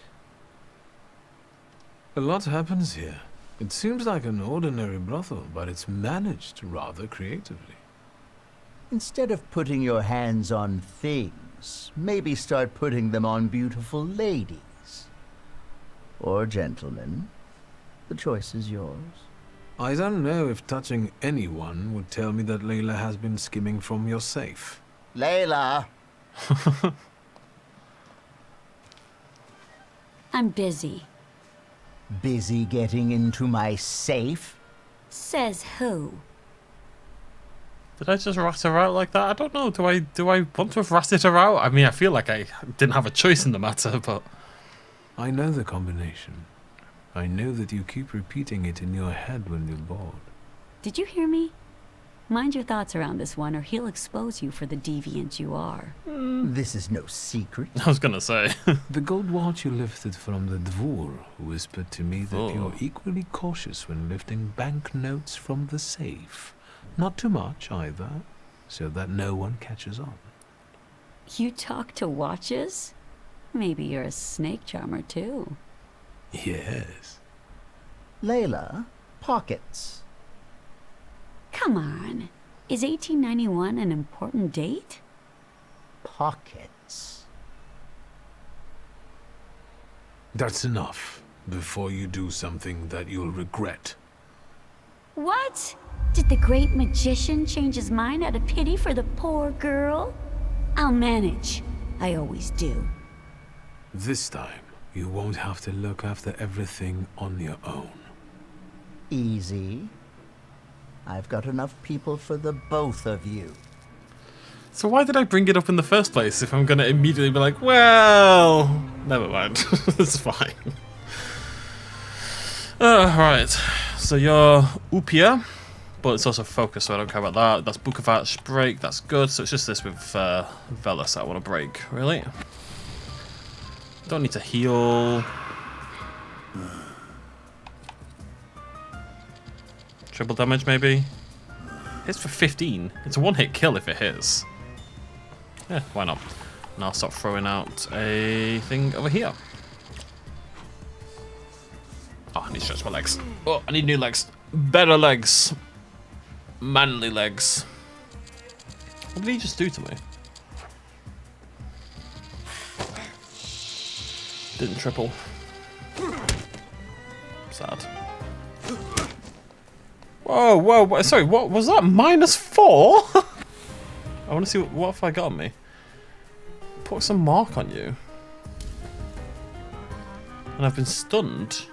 A lot happens here. It seems like an ordinary brothel, but it's managed rather creatively. Instead of putting your hands on things, maybe start putting them on beautiful ladies. Or gentlemen. The choice is yours. I don't know if touching anyone would tell me that Layla has been skimming from your safe. Layla! I'm busy. Busy getting into my safe? Says who? Did I just rat her out like that? I don't know. Do I want to have ratted her out? I mean, I feel like I didn't have a choice in the matter, but... I know the combination. I know that you keep repeating it in your head when you're bored. Did you hear me? Mind your thoughts around this one, or he'll expose you for the deviant you are. This is no secret. I was gonna say. The gold watch you lifted from the Dvor whispered to me that you're equally cautious when lifting banknotes from the safe. Not too much, either, so that no one catches on. You talk to watches? Maybe you're a snake charmer, too. Yes. Layla, pockets. Come on. Is 1891 an important date? Pockets. That's enough, before you do something that you'll regret. What? Did the great magician change his mind out of pity for the poor girl? I'll manage. I always do. This time, you won't have to look after everything on your own. Easy. I've got enough people for the both of you. So why did I bring it up in the first place if I'm gonna immediately be like, well, never mind. It's fine. Right. So you're Upia, but it's also focus, so I don't care about that. That's Bukovac break, that's good. So it's just this with Velas I want to break, really. Don't need to heal. Triple damage, maybe? Hits for 15. It's a one-hit kill if it hits. Yeah, why not? And I'll start throwing out a thing over here. Oh, I need to stretch my legs. Oh, I need new legs. Better legs. Manly legs. What did he just do to me? Didn't triple. Sad. Whoa, sorry, what was that? -4? I want to see what have I got on me. Put some mark on you. And I've been stunned.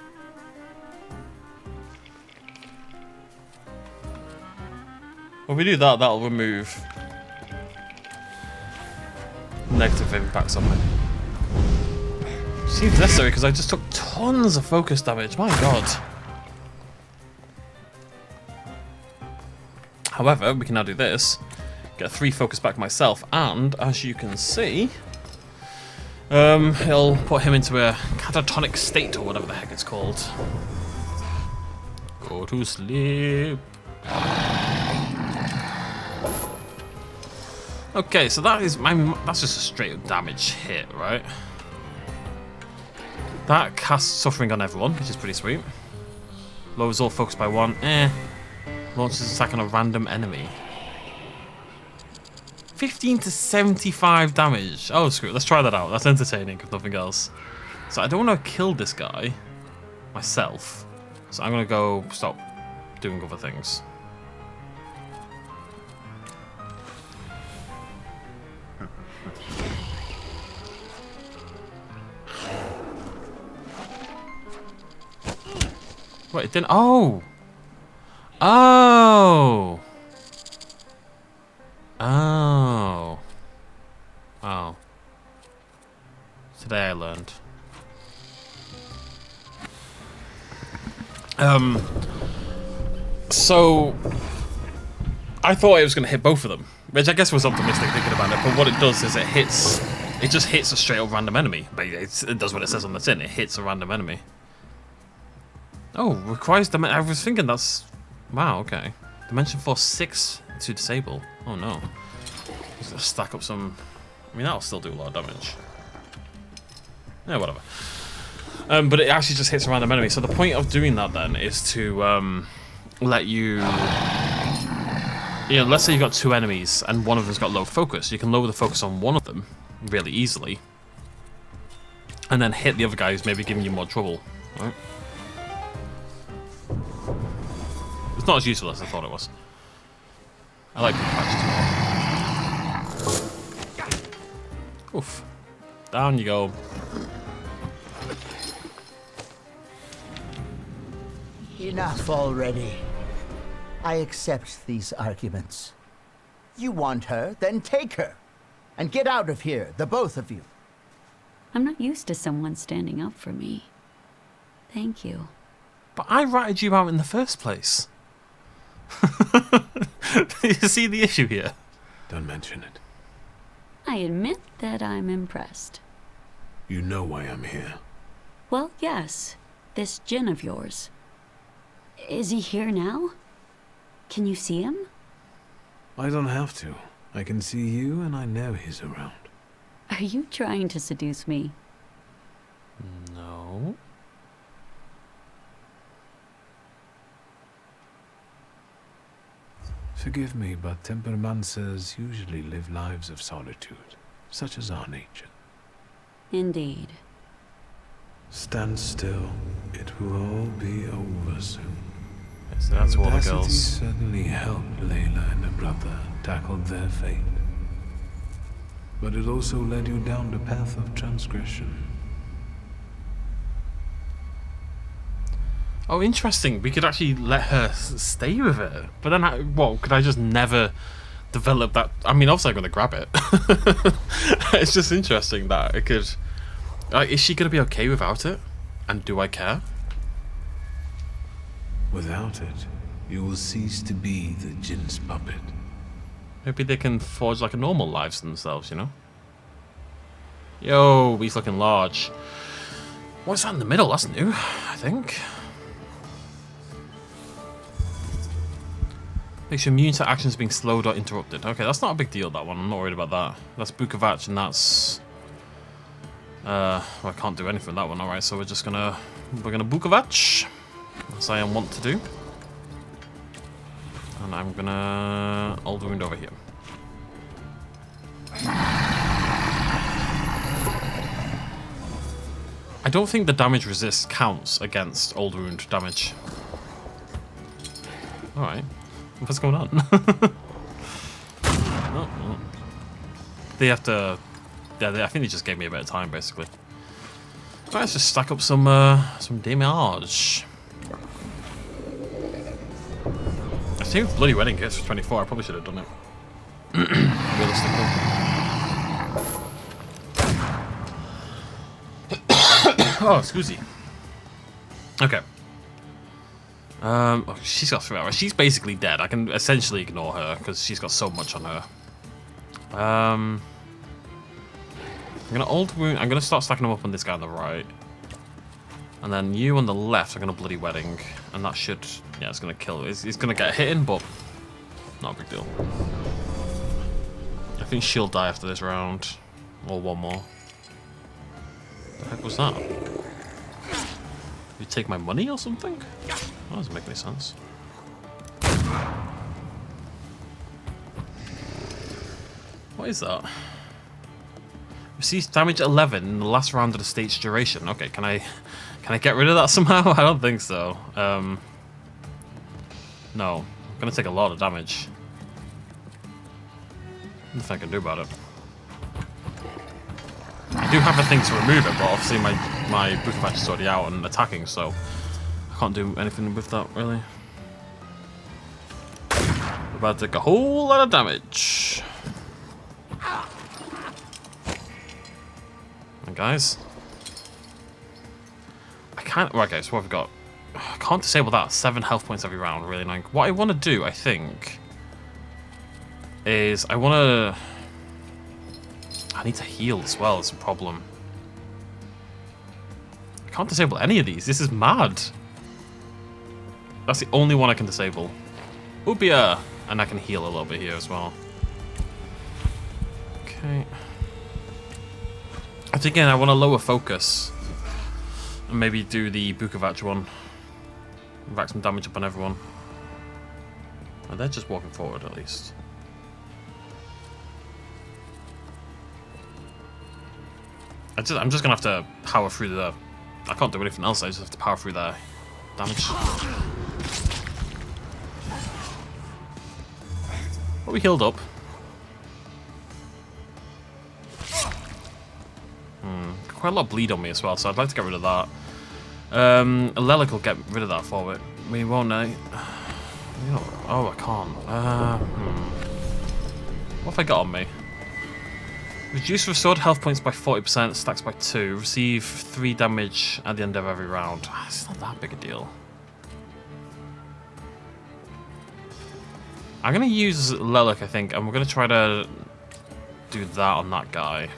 When we do that, that'll remove. negative impacts on me. Seems necessary because I just took tons of focus damage. My god. However, we can now do this. Get 3 focus back myself, and as you can see, it'll put him into a catatonic state or whatever the heck it's called. Go to sleep. Okay, so that's just a straight up damage hit, right? That casts suffering on everyone, which is pretty sweet. Lowers all focus by 1. Launches attack on a random enemy. 15 to 75 damage. Oh, screw it. Let's try that out. That's entertaining, if nothing else. So I don't want to kill this guy myself. So I'm going to go stop doing other things. Wait, it didn't... Oh! Oh! Oh. Oh. Today I learned. So... I thought it was going to hit both of them. Which I guess was optimistic thinking about it, but what it does is it just hits a straight up random enemy. But it does what it says on the tin, it hits a random enemy. Oh, requires I was thinking that's... Wow, okay. Dimension Force 6 to disable. Oh no. Just gotta stack up some... I mean, that'll still do a lot of damage. Yeah, whatever. But it actually just hits a random enemy. So the point of doing that then is to let you... You know, let's say you've got 2 enemies and one of them's got low focus. You can lower the focus on one of them really easily. And then hit the other guy who's maybe giving you more trouble. Right? It's not as useful as I thought it was. I like the patches more. Oof. Down you go. Enough already. I accept these arguments. You want her, then take her. And get out of here, the both of you. I'm not used to someone standing up for me. Thank you. But I ratted you out in the first place. You see the issue here? Don't mention it. I admit that I'm impressed. You know why I'm here. Well, yes. This djinn of yours. Is he here now? Can you see him? I don't have to. I can see you and I know he's around. Are you trying to seduce me? No. Forgive me, but temperamancers usually live lives of solitude, such as our nature. Indeed. Stand still. It will all be over soon. So that's all the Audacity girls. certainly helped Layla and her brother tackle their fate. But it also led you down the path of transgression. Oh, interesting. We could actually let her stay with it. But then, could I just never develop that? I mean, obviously I'm going to grab it. It's just interesting that it could... is she going to be okay without it? And do I care? Without it, you will cease to be the djinn's puppet. Maybe they can forge like a normal lives themselves, you know? Yo, he's looking large. What's that in the middle? That's new, I think. Makes you immune to actions being slowed or interrupted. Okay, that's not a big deal, that one. I'm not worried about that. That's Bukovac, and that's... well, I can't do anything with that one. Alright, so we're just gonna... We're gonna Bukovac, as I want to do. And I'm gonna... Old Wound over here. I don't think the damage resist counts against Old Wound damage. Alright. What's going on? Oh. They have to... Yeah, I think they just gave me a bit of time, basically. Right, let's just stack up some damage. I saved bloody wedding gifts for 24. I probably should have done it. Realistically. Oh, excuse me. Okay. Oh, she's got 3 hours. She's basically dead. I can essentially ignore her because she's got so much on her. I'm gonna old wound. I'm gonna start stacking them up on this guy on the right, and then you on the left are gonna bloody wedding, and that should, yeah, it's gonna kill. It's gonna get hit in, but not a big deal. I think she'll die after this round, or one more. The heck was that? You take my money or something? That doesn't make any sense. What is that? Receives damage 11 in the last round of the state's duration. Okay, can I get rid of that somehow? I don't think so. No, I'm gonna take a lot of damage. Nothing I can do about it. I do have a thing to remove it, but obviously my book of match is already out and attacking, so I can't do anything with that really. We're about to take a whole lot of damage. And guys, I can't. Right, guys, what have we got? I can't disable that. 7 health points every round. Really annoying. What I want to do, I think, is I need to heal as well. It's a problem. I can't disable any of these. This is mad. That's the only one I can disable. Ubia! And I can heal a little bit here as well. Okay. I think again, I want to lower focus. And maybe do the Bukovac one. Rack some damage up on everyone. Oh, they're just walking forward at least. I'm just gonna have to power through the. I can't do anything else. I just have to power through their damage. But we healed up. Quite a lot of bleed on me as well, so I'd like to get rid of that. Lelic will get rid of that for it. We won't. Oh, I can't. What have I got on me? Reduce restored health points by 40%, stacks by 2. Receive 3 damage at the end of every round. It's not that big a deal. I'm going to use Lelic, I think, and we're going to try to do that on that guy.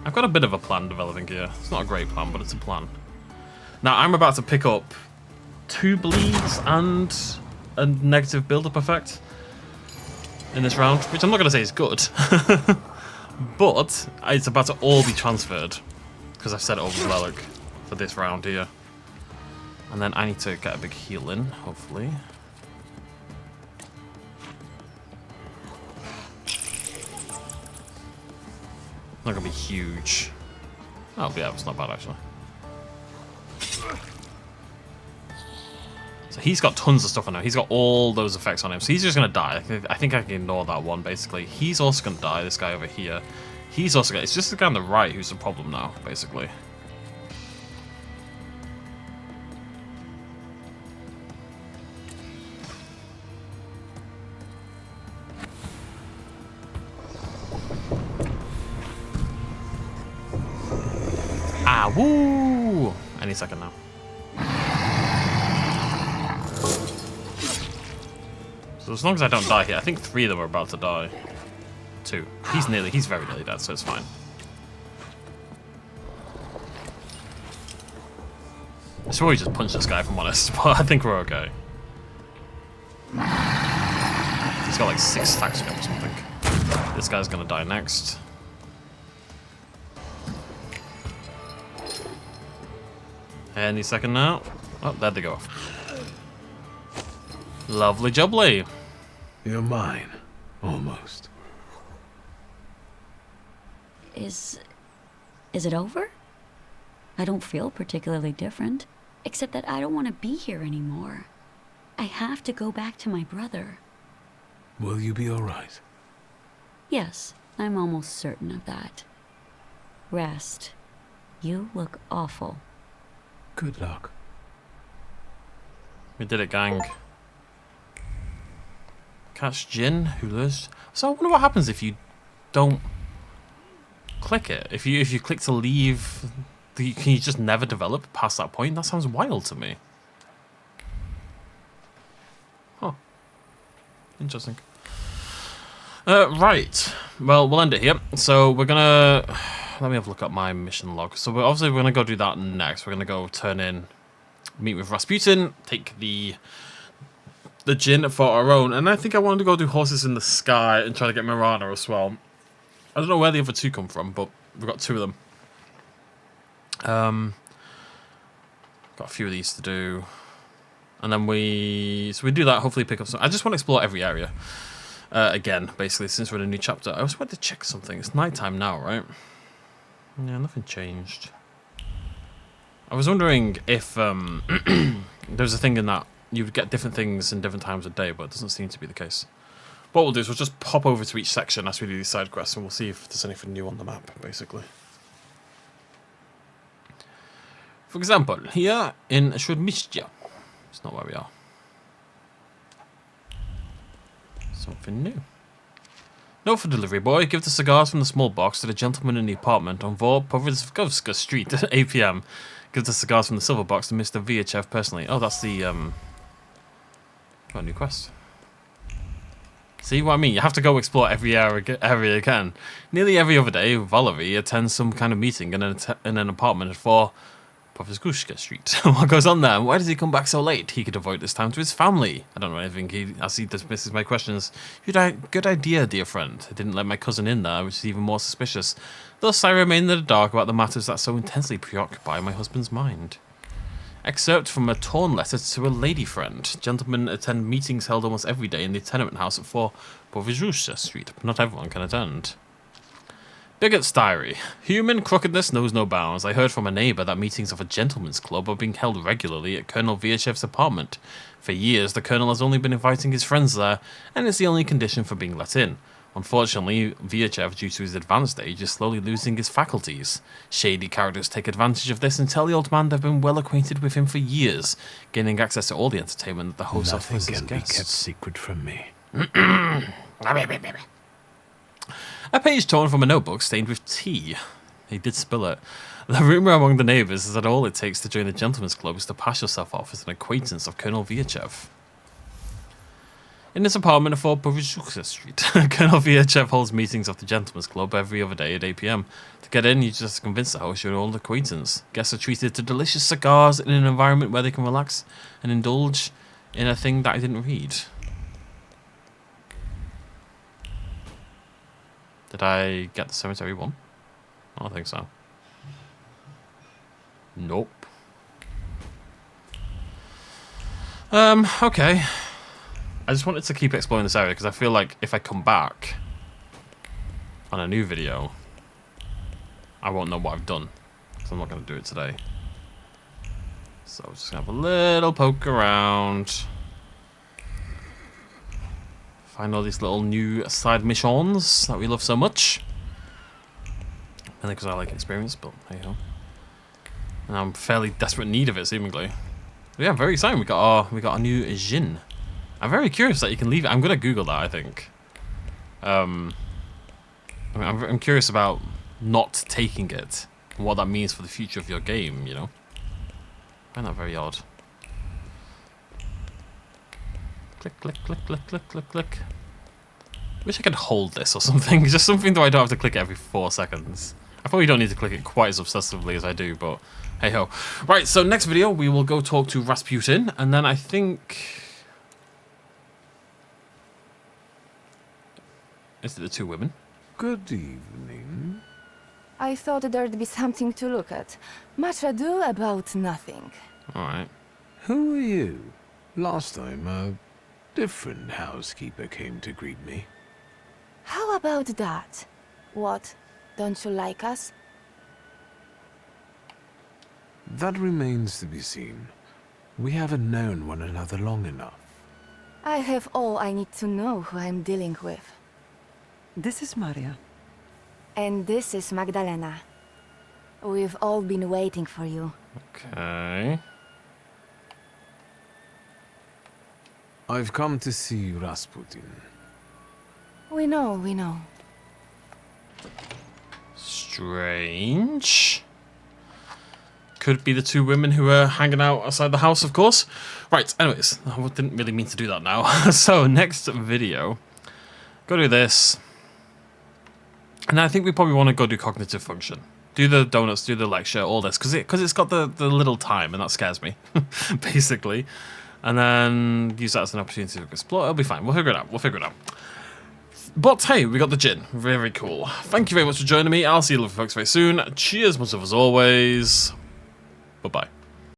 I've got a bit of a plan developing here. It's not a great plan, but it's a plan. Now, I'm about to pick up 2 bleeds and a negative build-up effect in this round, which I'm not going to say is good, but it's about to all be transferred because I've set it over Lelic for this round here. And then I need to get a big heal in, hopefully. Not going to be huge. Oh, yeah, it's not bad actually. So he's got tons of stuff on him. He's got all those effects on him. So he's just going to die. I think I can ignore that one, basically. He's also going to die, this guy over here. He's also going to... It's just the guy on the right who's the problem now, basically. Ah, woo! Any second now. So as long as I don't die here, I think 3 of them are about to die. 2. He's very nearly dead, so it's fine. I swear we just punched this guy if I'm honest, but I think we're okay. He's got like 6 stacks of him or something. This guy's gonna die next. Any second now. Oh, there they go. Lovely jubbly. You're mine. Almost. Is it over? I don't feel particularly different, except that I don't want to be here anymore. I have to go back to my brother. Will you be all right? Yes, I'm almost certain of that. Rest. You look awful. Good luck. We did it, gang. Catch Jinn, who loses. So I wonder what happens if you don't click it. If you click to leave, can you just never develop past that point? That sounds wild to me. Huh. Interesting. Right. Well, we'll end it here. So we're gonna let me have a look at my mission log. So we're gonna go do that next. We're gonna go turn in, meet with Rasputin, take the DJINN for our own, and I think I wanted to go do Horses in the Sky and try to get Mirana as well. I don't know where the other two come from, but we've got two of them. Got a few of these to do, and then we do that. Hopefully, pick up some. I just want to explore every area again, basically, since we're in a new chapter. I also wanted to check something. It's nighttime now, right? Yeah, nothing changed. I was wondering if there's a thing in that you would get different things in different times of day, but it doesn't seem to be the case. What we'll do is we'll just pop over to each section as we do these side quests, and we'll see if there's anything new on the map, basically. For example, here in Shurmishtia. It's not where we are. Something new. Note for delivery boy, give the cigars from the small box to the gentleman in the apartment on Vorpovskovska Street at 8 PM. Give the cigars from the silver box to Mr. Vyachev personally. Oh, that's the, got a new quest. See what I mean? You have to go explore every area again. Nearly every other day, Valerie attends some kind of meeting in an apartment at 4 Povskushka Street. What goes on there? Why does he come back so late? He could devote this time to his family. I don't know anything. As he dismisses my questions. Good idea, dear friend. I didn't let my cousin in there, which is even more suspicious. Thus, I remain in the dark about the matters that so intensely preoccupy my husband's mind. Excerpt from a torn letter to a lady friend. Gentlemen attend meetings held almost every day in the tenement house at 4 Povskushka Street, but not everyone can attend. Bigot's diary. Human crookedness knows no bounds. I heard from a neighbour that meetings of a gentleman's club are being held regularly at Colonel Vyachev's apartment. For years, the colonel has only been inviting his friends there, and it's the only condition for being let in. Unfortunately, Vyachev, due to his advanced age, is slowly losing his faculties. Shady characters take advantage of this and tell the old man they've been well acquainted with him for years, gaining access to all the entertainment that the host offers his guests. Nothing can be kept secret from me. A page torn from a notebook stained with tea. He did spill it. The rumour among the neighbours is that all it takes to join the gentleman's club is to pass yourself off as an acquaintance of Colonel Vyachev. In his apartment at 4 Povskushka Street, Colonel Vyachev holds meetings of the gentleman's club every other day at 8 PM. To get in, you just convince the host you're an old acquaintance. Guests are treated to delicious cigars in an environment where they can relax and indulge in a thing that I didn't read. Did I get the cemetery one? I don't think so. Nope. Okay. I just wanted to keep exploring this area because I feel like if I come back on a new video, I won't know what I've done. So I'm not going to do it today. So I'm just going to have a little poke around. Find all these little new side missions that we love so much. Mainly because I like experience, but hey ho. And I'm fairly desperate need of it, seemingly. But yeah, very exciting. We got a new DJINN. I'm very curious that you can leave it. I'm gonna Google that. I think. I'm curious about not taking it and what that means for the future of your game. You know, I find that very odd. Click, click, click, click, click, click, click. Wish I could hold this or something. Just something that I don't have to click it every 4 seconds. I probably don't need to click it quite as obsessively as I do, but hey ho. Right, so next video we will go talk to Rasputin, and then I think... Is it the two women? Good evening. I thought there'd be something to look at. Much ado about nothing. Alright. Who are you? Last time, a different housekeeper came to greet me. How about that? What? Don't you like us? That remains to be seen. We haven't known one another long enough. I have all I need to know who I'm dealing with. This is Maria. And this is Magdalena. We've all been waiting for you. Okay. I've come to see Rasputin. We know, we know. Strange. Could be the two women who are hanging out outside the house, of course. Right, anyways, I didn't really mean to do that now. So, next video, go do this. And I think we probably want to go do cognitive function. Do the donuts, do the lecture, all this. Because it's got the little time, and that scares me, basically. And then use that as an opportunity to explore. It'll be fine. We'll figure it out. We'll figure it out. But hey, we got the DJINN. Very, very cool. Thank you very much for joining me. I'll see you lovely folks very soon. Cheers, much of as always. Bye-bye.